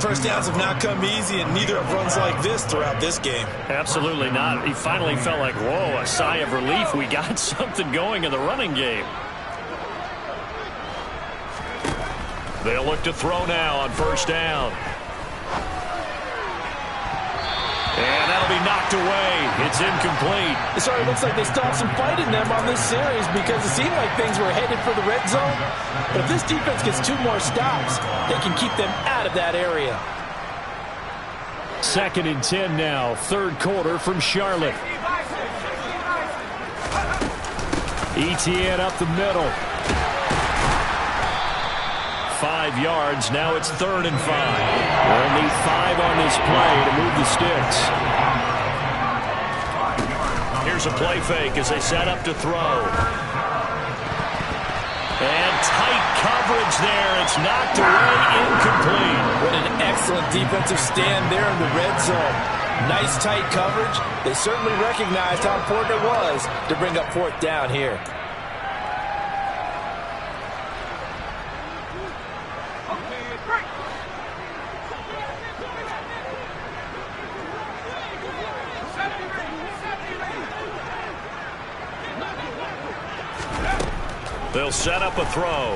First downs have not come easy, and neither have runs like this throughout this game. Absolutely not. He finally felt like, whoa, a sigh of relief. We got something going in the running game. They'll look to throw now on first down. And that'll be knocked away. It's incomplete. It sort of looks like they still have some fight in them on this series because it seemed like things were headed for the red zone. But if this defense gets 2 more stops, they can keep them out of that area. 2nd and 10 now. 3rd quarter from Charlotte. ETN up the middle. 5 yards. Now it's 3rd and 5. They'll need 5 on this play to move the sticks. Here's a play fake as they set up to throw. And tight coverage there. It's knocked away, incomplete. What an excellent defensive stand there in the red zone. Nice tight coverage. They certainly recognized how important it was to bring up 4th down here. They'll set up a throw.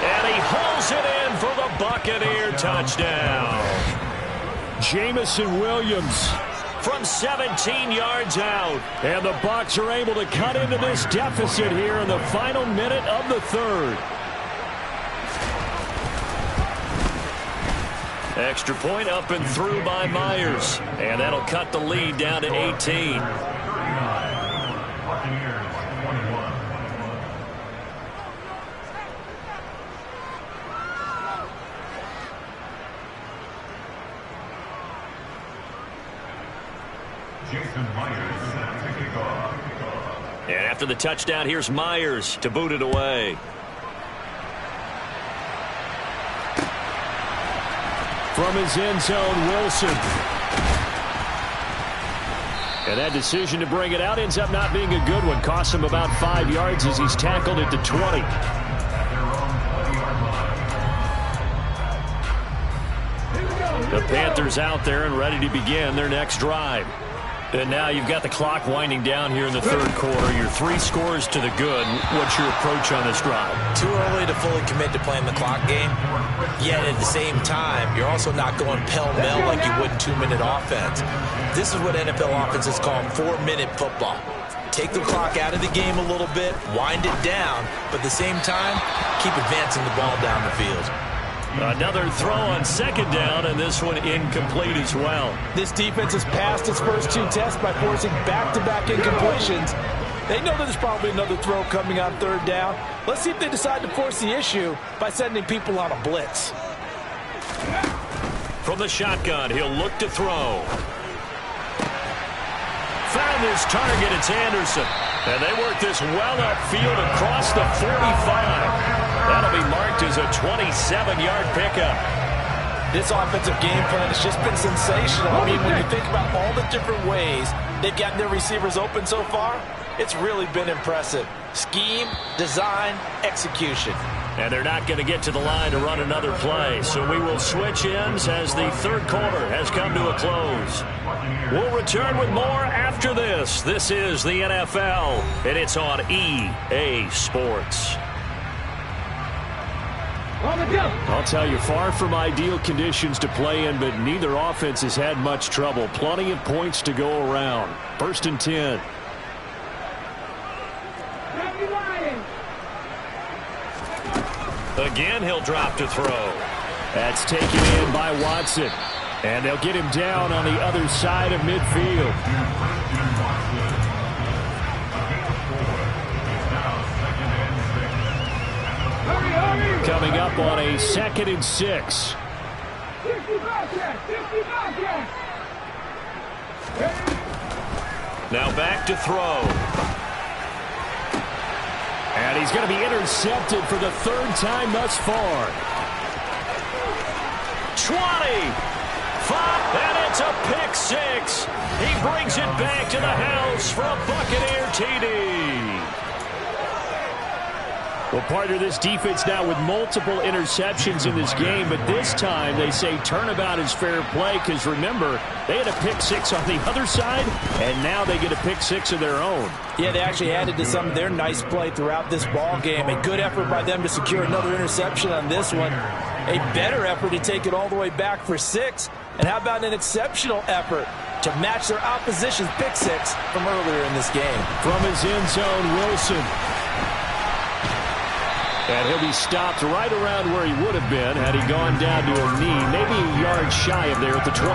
And he hauls it in for the Buccaneer touchdown. Jamison Williams From 17 yards out. And the Bucs are able to cut into this deficit here in the final minute of the 3rd. Extra point up and through by Myers. And that'll cut the lead down to 18. And after the touchdown, here's Myers to boot it away. From his end zone, Wilson. And that decision to bring it out ends up not being a good one. Costs him about 5 yards as he's tackled at the 20. The Panthers out there and ready to begin their next drive. And now you've got the clock winding down here in the 3rd quarter. Your 3 scores to the good. What's your approach on this drive? Too early to fully commit to playing the clock game. Yet at the same time, you're also not going pell-mell like you would in 2-minute offense. This is what NFL offenses call 4-minute football. Take the clock out of the game a little bit, wind it down, but at the same time, keep advancing the ball down the field. Another throw on 2nd down, and this one incomplete as well. This defense has passed its first 2 tests by forcing back-to-back incompletions. They know that there's probably another throw coming on 3rd down. Let's see if they decide to force the issue by sending people on a blitz. From the shotgun, he'll look to throw. Found his target, it's Anderson. And they work this well upfield across the 45. That'll be marked as a 27-yard pickup. This offensive game plan has just been sensational. I mean, when you think about all the different ways they've gotten their receivers open so far, it's really been impressive. Scheme, design, execution. And they're not going to get to the line to run another play. So we will switch ends as the 3rd quarter has come to a close. We'll return with more after this. This is the NFL, and it's on EA Sports. I'll tell you, far from ideal conditions to play in, but neither offense has had much trouble. Plenty of points to go around. 1st and 10. Again, he'll drop to throw. That's taken in by Watson. And they'll get him down on the other side of midfield. Coming up on a 2nd and 6. Now back to throw. And he's going to be intercepted for the third time thus far. 20. 5. And it's a pick six. He brings it back to the house for a Buccaneer TD. Well, partner, this defense now with multiple interceptions in this game, but this time they say turnabout is fair play because, remember, they had a pick six on the other side, and now they get a pick six of their own. Yeah, they actually added to some of their nice play throughout this ball game. A good effort by them to secure another interception on this one. A better effort to take it all the way back for 6. And how about an exceptional effort to match their opposition's pick six from earlier in this game? From his end zone, Wilson. And he'll be stopped right around where he would have been had he gone down to a knee, maybe a yard shy of there at the 24.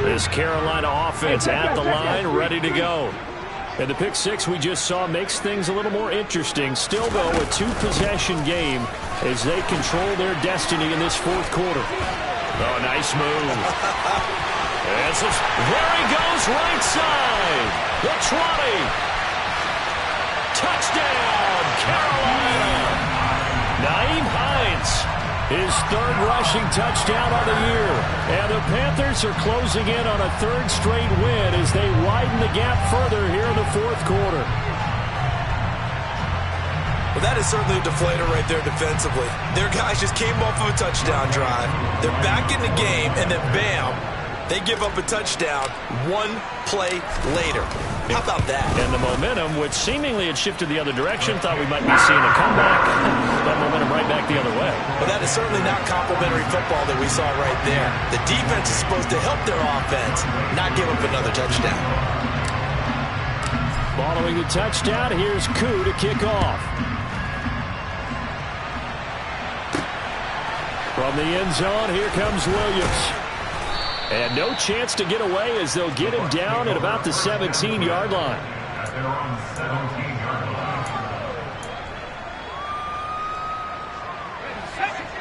This Carolina offense at the line, ready to go. And the pick six we just saw makes things a little more interesting. Still, though, a two-possession game as they control their destiny in this fourth quarter. Oh, nice move. There he goes, right side. The 20. Touchdown, Carolina. Nyheim Hines, his third rushing touchdown of the year. And the Panthers are closing in on a third straight win as they widen the gap further here in the fourth quarter. Well, that is certainly a deflator right there defensively. Their guys just came off of a touchdown drive. They're back in the game, and then bam, they give up a touchdown one play later. How about that? And the momentum, which seemingly had shifted the other direction, thought we might be seeing a comeback. That momentum right back the other way. Well, that is certainly not complimentary football that we saw right there. The defense is supposed to help their offense, not give up another touchdown. Following the touchdown, here's Koo to kick off. From the end zone, here comes Williams. And no chance to get away as they'll get him down at about the 17-yard line.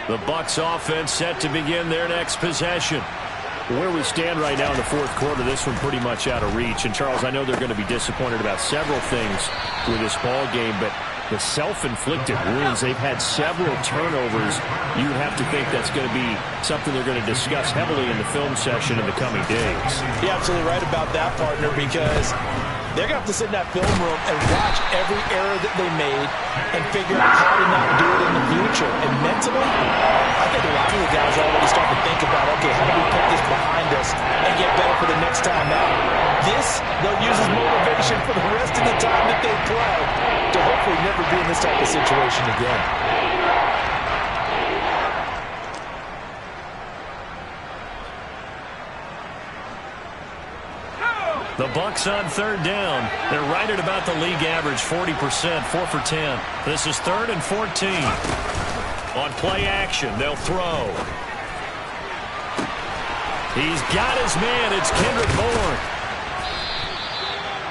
The Bucs offense set to begin their next possession. Where we stand right now in the fourth quarter, this one pretty much out of reach. And, Charles, I know they're going to be disappointed about several things with this ball game, but the self-inflicted wounds, they've had several turnovers. You have to think that's going to be something they're going to discuss heavily in the film session in the coming days. You're absolutely right about that, partner, because they're going to have to sit in that film room and watch every error that they made and figure out how to not do it in the future. And mentally, I think a lot of the guys are already starting to think about, okay, how do we put this behind us and get better for the next time out? This, they'll use as motivation for the rest of the time that they play to hopefully never be in this type of situation again. The Bucs on third down. They're right at about the league average, 40%, 4 for 10. This is 3rd and 14. On play action, they'll throw. He's got his man. It's Kendrick Bourne.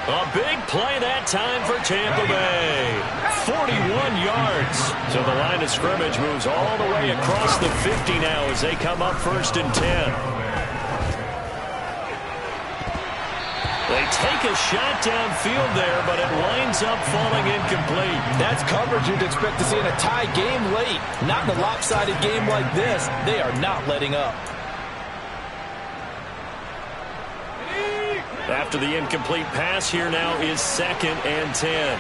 A big play that time for Tampa Bay. 41 yards. So the line of scrimmage moves all the way across the 50 now as they come up 1st and 10. They take a shot downfield there, but it winds up falling incomplete. That's coverage you'd expect to see in a tie game late. Not in a lopsided game like this. They are not letting up. After the incomplete pass, here now is 2nd and 10.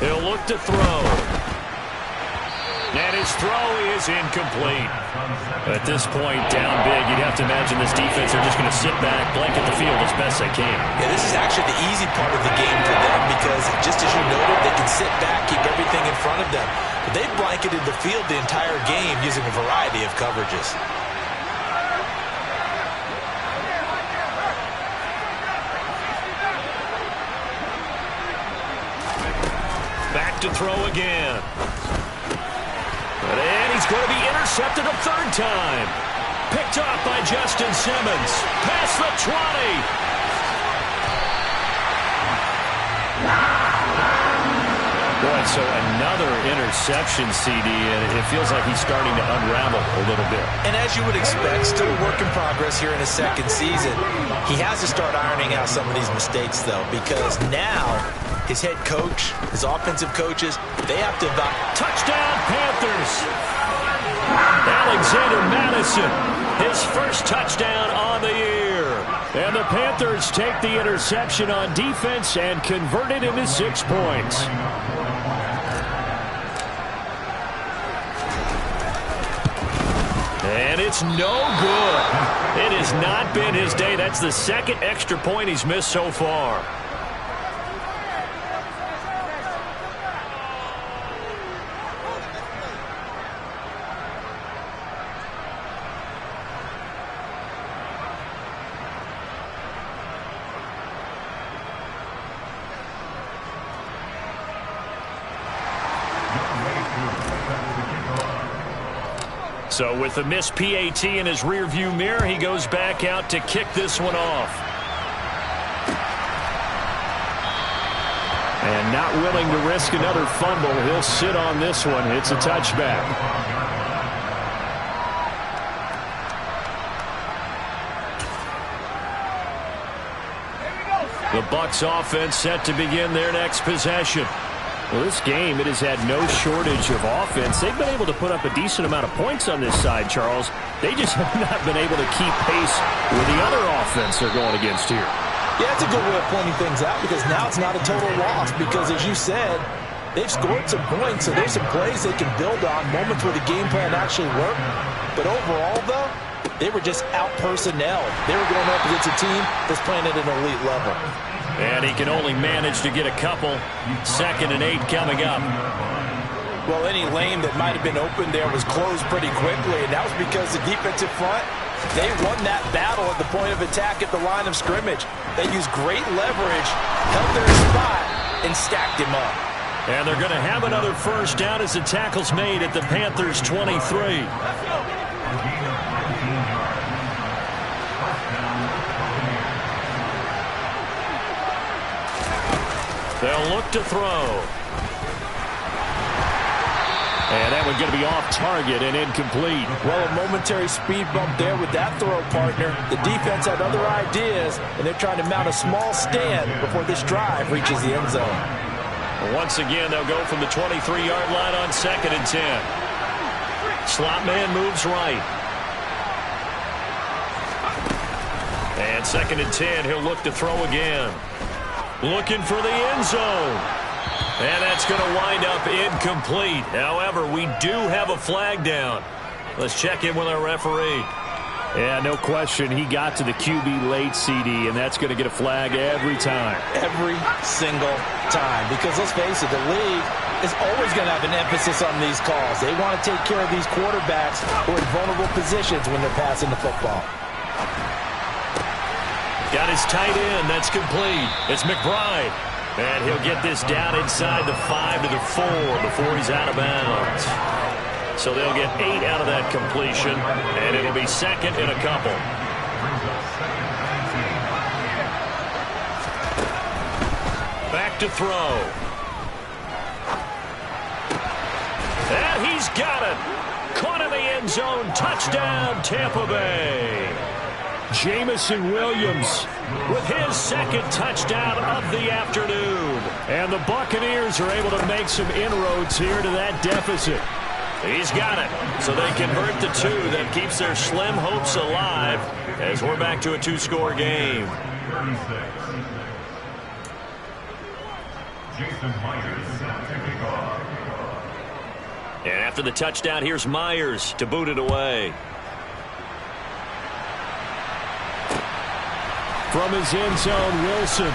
He'll look to throw. And his throw is incomplete. At this point, down big, you'd have to imagine this defense are just going to sit back, blanket the field as best they can. Yeah, this is actually the easy part of the game for them because, just as you noted, they can sit back, keep everything in front of them. But they've blanketed the field the entire game using a variety of coverages. Back to throw again. And he's going to be intercepted a 3rd time. Picked off by Justin Simmons. Past the 20. Boy, so another interception, CD, and it feels like he's starting to unravel a little bit. And as you would expect, still a work in progress here in his second season. He has to start ironing out some of these mistakes, though, because now his head coach, his offensive coaches, they have to touchdown, Panthers! Alexander Madison, his first touchdown on the year. And the Panthers take the interception on defense and convert it into 6 points. And it's no good. It has not been his day. That's the second extra point he's missed so far. So with the missed PAT in his rearview mirror, he goes back out to kick this one off. And not willing to risk another fumble, he'll sit on this one. It's a touchback. The Bucs offense set to begin their next possession. Well, this game, it has had no shortage of offense. They've been able to put up a decent amount of points on this side, Charles. They just have not been able to keep pace with the other offense they're going against here. Yeah, it's a good way of pointing things out because now it's not a total loss because, as you said, they've scored some points, so there's some plays they can build on, moments where the game plan actually worked. But overall, though, they were just out-personnelled. They were going up against a team that's playing at an elite level. And he can only manage to get a couple. 2nd and 8 coming up. Well, any lane that might have been open there was closed pretty quickly, and that was because the defensive front, they won that battle at the point of attack at the line of scrimmage. They used great leverage, held their spot, and stacked him up. And they're going to have another first down as the tackle's made at the Panthers' 23. They'll look to throw. And that one's going to be off target and incomplete. Well, a momentary speed bump there with that throw, partner. The defense had other ideas, and they're trying to mount a small stand before this drive reaches the end zone. Once again, they'll go from the 23-yard line on 2nd and 10. Slot man moves right. And 2nd and 10, he'll look to throw again. Looking for the end zone. And that's going to wind up incomplete. However, we do have a flag down. Let's check in with our referee. Yeah, no question. He got to the QB late, CD, and that's going to get a flag every time. Every single time. Because let's face it, the league is always going to have an emphasis on these calls. They want to take care of these quarterbacks who are in vulnerable positions when they're passing the football. Got his tight end. That's complete. It's McBride. And he'll get this down inside the 5 to the 4 before he's out of bounds. So they'll get 8 out of that completion, and it'll be 2nd and a couple. Back to throw. And he's got it. Caught in the end zone. Touchdown, Tampa Bay. Jamison Williams with his 2nd touchdown of the afternoon. And the Buccaneers are able to make some inroads here to that deficit. He's got it. So they convert the 2. That keeps their slim hopes alive as we're back to a 2-score game. And after the touchdown, here's Myers to boot it away. From his end zone, Wilson.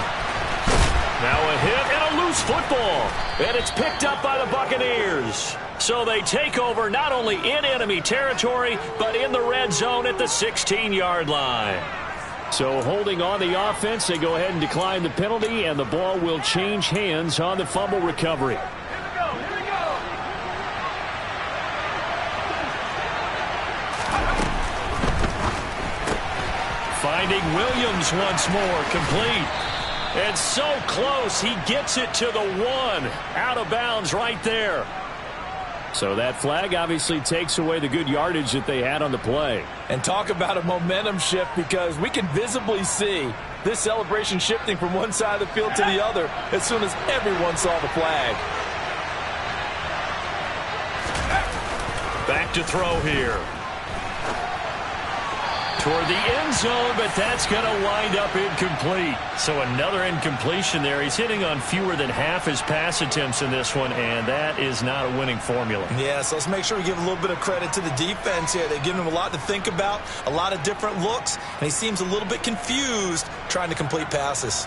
Now a hit and a loose football. And it's picked up by the Buccaneers. So they take over not only in enemy territory, but in the red zone at the 16-yard line. So holding on the offense, they go ahead and decline the penalty, and the ball will change hands on the fumble recovery. Finding Williams once more, complete. And so close, he gets it to the 1. Out of bounds right there. So that flag obviously takes away the good yardage that they had on the play. And talk about a momentum shift, because we can visibly see this celebration shifting from one side of the field to the other as soon as everyone saw the flag. Back to throw here. Toward the end zone, but that's going to wind up incomplete. So another incompletion there. He's hitting on fewer than half his pass attempts in this one, and that is not a winning formula. Yeah, so let's make sure we give a little bit of credit to the defense here. They've given him a lot to think about, a lot of different looks, and he seems a little bit confused trying to complete passes.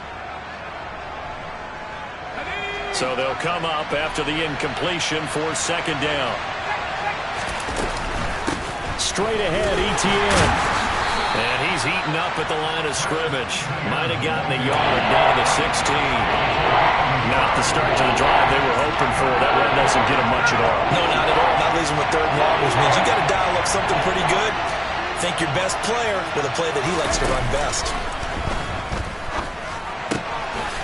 So they'll come up after the incompletion for second down. Straight ahead, ETN. And he's eaten up at the line of scrimmage. Might have gotten a yard down to the 16. Not the start to the drive they were hoping for. That run doesn't get him much at all. No, not at all. Not losing with third and long, which means you got to dial up something pretty good. Think your best player with a play that he likes to run best.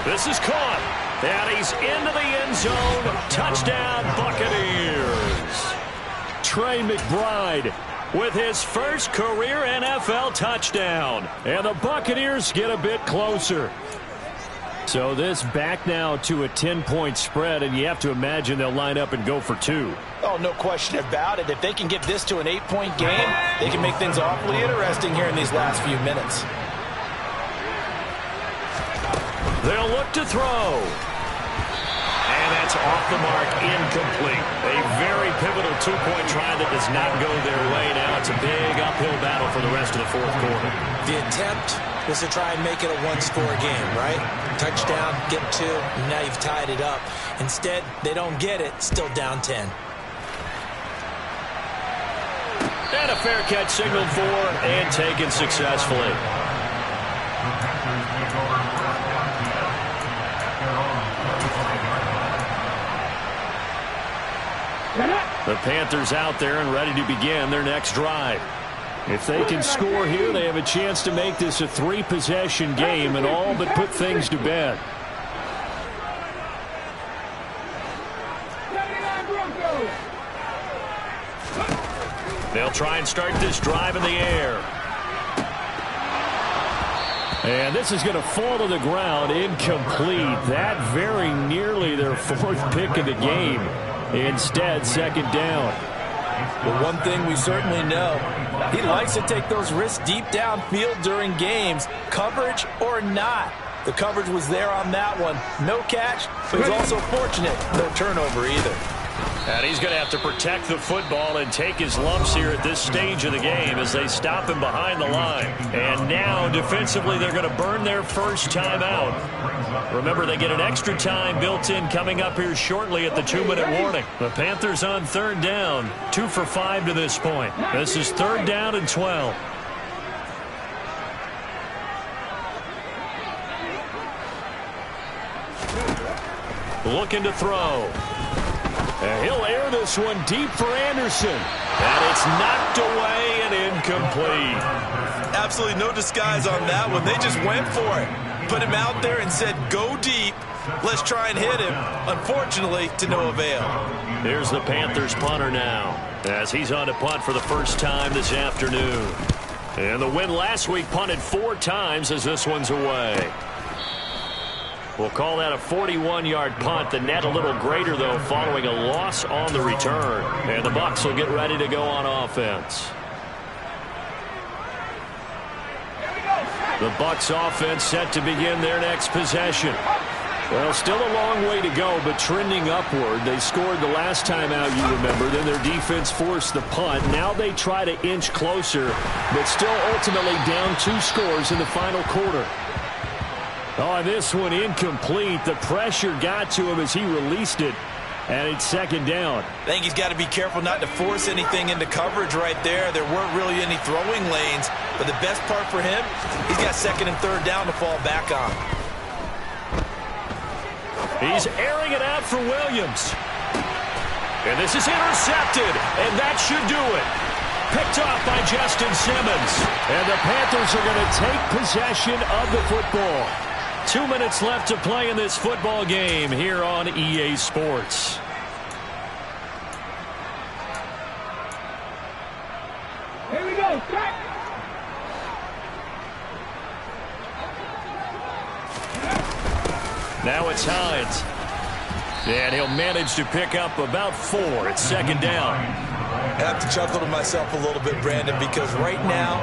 This is caught. And he's into the end zone. Touchdown, Buccaneers. Trey McBride with his first career NFL touchdown. And the Buccaneers get a bit closer. So this back now to a 10-point spread, and you have to imagine they'll line up and go for 2. Oh, no question about it. If they can get this to an 8-point game, they can make things awfully interesting here in these last few minutes. They'll look to throw. And that's off the mark, incomplete. A very pivotal 2-point try that does not go their way. Now it's a big uphill battle for the rest of the fourth quarter. The attempt was to try and make it a one-score game, right? Touchdown, get 2, and now you've tied it up. Instead, they don't get it, still down 10. And a fair catch signaled for and taken successfully. The Panthers out there and ready to begin their next drive. If they can score here, they have a chance to make this a 3-possession game and all but put things to bed. They'll try and start this drive in the air. And this is going to fall to the ground, incomplete. That very nearly their 4th pick of the game. Instead, second down. Well, one thing we certainly know, he likes to take those risks deep downfield during games, coverage or not. The coverage was there on that one. No catch, but he's also fortunate. No turnover either. And he's going to have to protect the football and take his lumps here at this stage of the game as they stop him behind the line. And now, defensively, they're going to burn their first timeout. Remember, they get an extra time built in coming up here shortly at the 2-minute warning. The Panthers on third down, 2 for 5 to this point. This is third down and 12. Looking to throw. And he'll air this one deep for Anderson. And it's knocked away and incomplete. Absolutely no disguise on that one. They just went for it. Put him out there and said, go deep. Let's try and hit him. Unfortunately, to no avail. Here's the Panthers punter now, as he's on to punt for the first time this afternoon. And the win last week punted 4 times as this one's away. We'll call that a 41-yard punt. The net a little greater, though, following a loss on the return. And the Bucs will get ready to go on offense. The Bucs offense set to begin their next possession. Well, still a long way to go, but trending upward. They scored the last time out, you remember. Then their defense forced the punt. Now they try to inch closer, but still ultimately down 2 scores in the final quarter. Oh, this one incomplete. The pressure got to him as he released it, and it's second down. I think he's got to be careful not to force anything into coverage right there. There weren't really any throwing lanes, but the best part for him, he's got second and third down to fall back on. He's airing it out for Williams. And this is intercepted, and that should do it. Picked off by Justin Simmons. And the Panthers are going to take possession of the football. 2 minutes left to play in this football game here on EA Sports. Here we go, start. Now it's Hines. And he'll manage to pick up about 4. It's second down. I have to chuckle to myself a little bit, Brandon, because right now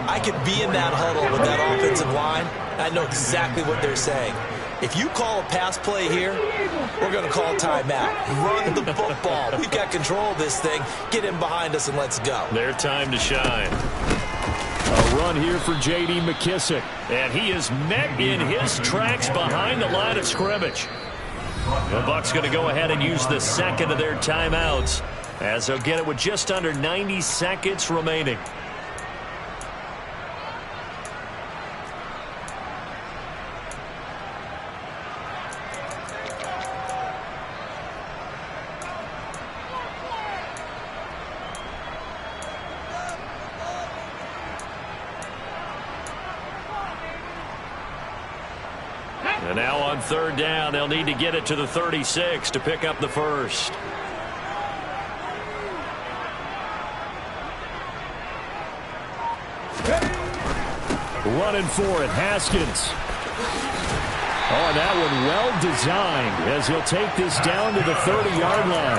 I could be in that huddle with that offensive line. I know exactly what they're saying. If you call a pass play here, we're going to call timeout. Run the football. We've got control of this thing. Get in behind us and let's go. Their time to shine. A run here for J.D. McKissick. And he is met in his tracks behind the line of scrimmage. The Bucs going to go ahead and use the second of their timeouts, as they'll get it with just under 90 seconds remaining. And now on third down, they'll need to get it to the 36 to pick up the first. Running for it, Haskins. Oh, that one well designed as he'll take this down to the 30-yard line.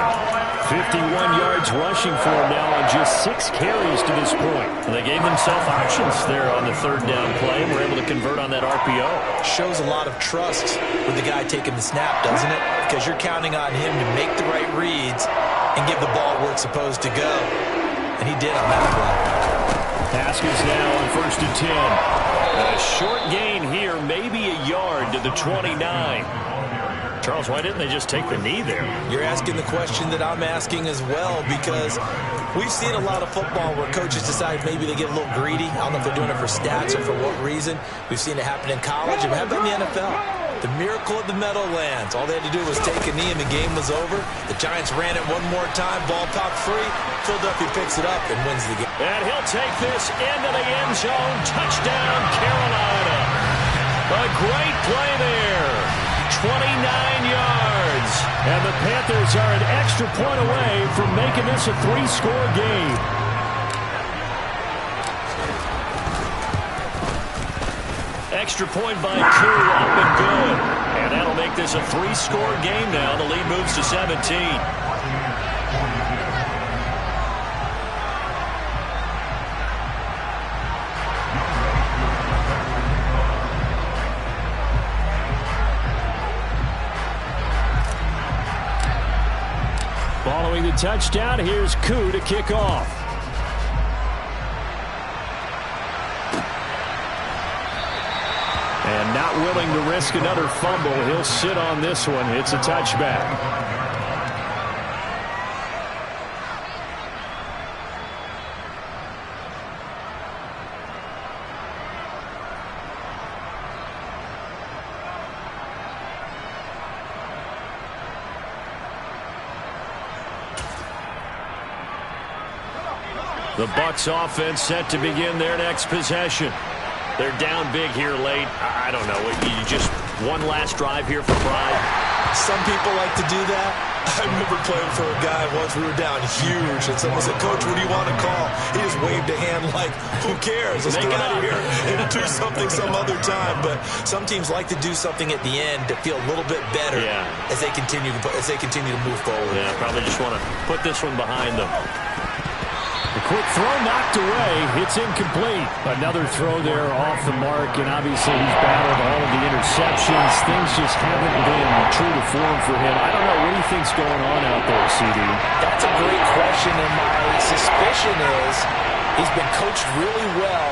51 yards rushing for him now on just 6 carries to this point. And they gave themselves options there on the third down play and were able to convert on that RPO. Shows a lot of trust with the guy taking the snap, doesn't it? Because you're counting on him to make the right reads and give the ball where it's supposed to go. And he did on that play. Haskins now on 1st and 10. A short gain here, maybe a yard to the 29. Charles, why didn't they just take the knee there? You're asking the question that I'm asking as well, because we've seen a lot of football where coaches decide maybe they get a little greedy. I don't know if they're doing it for stats or for what reason. We've seen it happen in college and happen in the NFL. The miracle of the Meadowlands. All they had to do was take a knee and the game was over. The Giants ran it one more time. Ball popped free. Philadelphia picks it up and wins the game. And he'll take this into the end zone. Touchdown, Carolina. A great play there. 29 yards. And the Panthers are an extra point away from making this a 3-score game. Extra point by Koo, up and good. And that'll make this a 3-score game now. The lead moves to 17. Following the touchdown, here's Koo to kick off. And not willing to risk another fumble, he'll sit on this one. It's a touchback. The Bucs offense set to begin their next possession. They're down big here late. I don't know. You just one last drive here for pride. Some people like to do that. I remember playing for a guy once. We were down huge, and someone said, "Coach, what do you want to call?" He just waved a hand like, "Who cares? Let's get out of here and do something some other time." But some teams like to do something at the end to feel a little bit better as they continue to move forward. Yeah, probably just want to put this one behind them. The quick throw knocked away. It's incomplete. Another throw there off the mark, and obviously he's battled all of the interceptions. Things just haven't been true to form for him. I don't know. What do you think's going on out there, CD? That's a great question, and my suspicion is he's been coached really well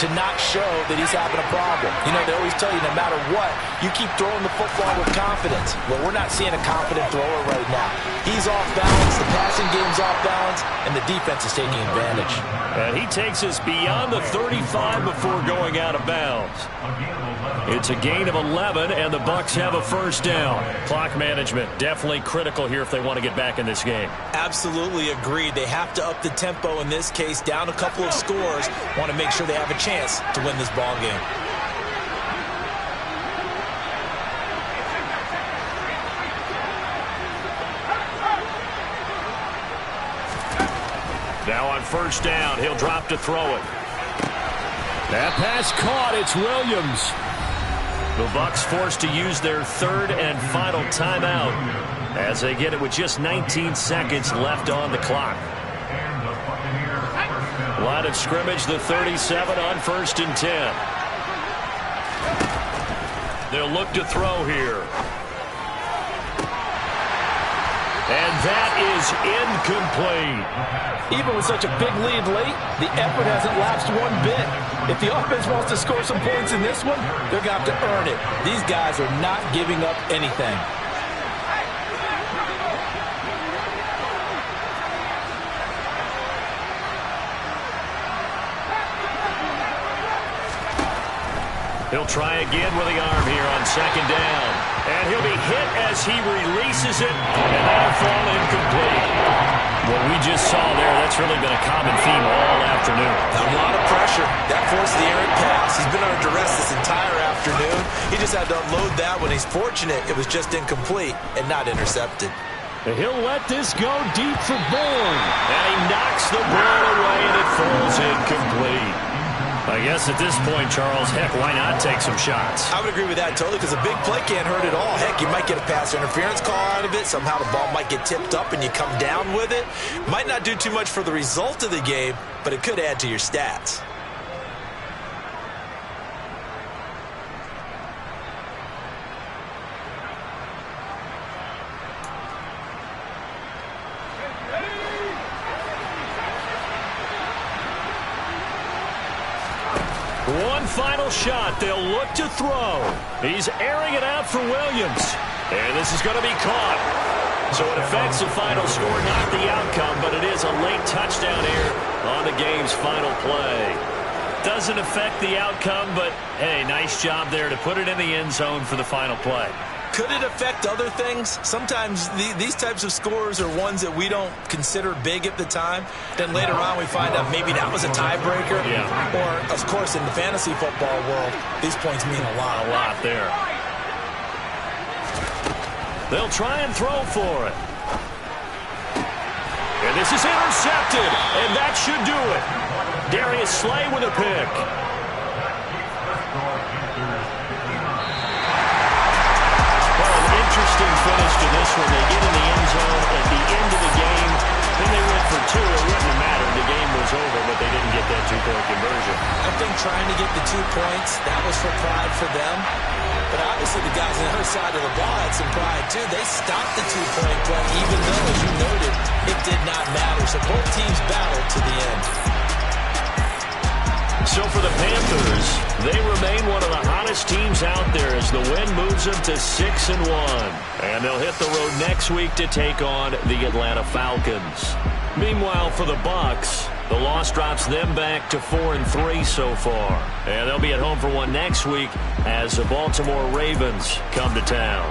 to not show that he's having a problem. You know, they always tell you no matter what, you keep throwing the football with confidence. Well, we're not seeing a confident thrower right now. He's off balance, the passing game's off balance, and the defense is taking advantage. And he takes us beyond the 35 before going out of bounds. It's a gain of 11, and the Bucs have a first down. Clock management definitely critical here if they want to get back in this game. Absolutely agreed. They have to up the tempo in this case, down a couple of scores. Want to make sure they have a chance to win this ball game. on first down. He'll drop to throw it. That pass caught. It's Williams. The Bucs forced to use their third and final timeout as they get it with just 19 seconds left on the clock. Line of scrimmage, the 37 on first and 10. They'll look to throw here. And that is incomplete. Even with such a big lead late, the effort hasn't lapsed one bit. If the offense wants to score some points in this one, they're going to have to earn it. These guys are not giving up anything. He'll try again with the arm here on second down. And he'll be hit as he releases it, and that'll fall incomplete. What we just saw there, that's really been a common theme all afternoon. A lot of pressure. That forced the errant pass. He's been under duress this entire afternoon. He just had to unload that when he's fortunate it was just incomplete and not intercepted. And he'll let this go deep for Bourne. And he knocks the ball away, and it falls incomplete. I guess at this point, Charles, heck, why not take some shots? I would agree with that totally because a big play can't hurt at all. Heck, you might get a pass interference call out of it. Somehow the ball might get tipped up and you come down with it. Might not do too much for the result of the game, but it could add to your stats. One final shot. They'll look to throw. He's airing it out for Williams. And this is going to be caught. So it affects the final score, not the outcome, but it is a late touchdown here on the game's final play. Doesn't affect the outcome, but, hey, nice job there to put it in the end zone for the final play. Could it affect other things? Sometimes these types of scores are ones that we don't consider big at the time. Then later on we find out maybe that was a tiebreaker. Yeah. Or, of course, in the fantasy football world, these points mean a lot. A lot there. They'll try and throw for it. And this is intercepted, and that should do it. Darius Slay with a pick. Interesting finish to this one. They get in the end zone at the end of the game. Then they went for two. It wouldn't have mattered. The game was over, but they didn't get that two-point conversion. I think trying to get the 2 points, that was for pride for them. But obviously the guys on the other side of the ball had some pride too. They stopped the 2-point play, even though, as you noted, it did not matter. So both teams battled to the end. So for the Panthers, they remain one of the hottest teams out there as the win moves them to 6-1. And they'll hit the road next week to take on the Atlanta Falcons. Meanwhile, for the Bucs, the loss drops them back to 4-3 so far. And they'll be at home for one next week as the Baltimore Ravens come to town.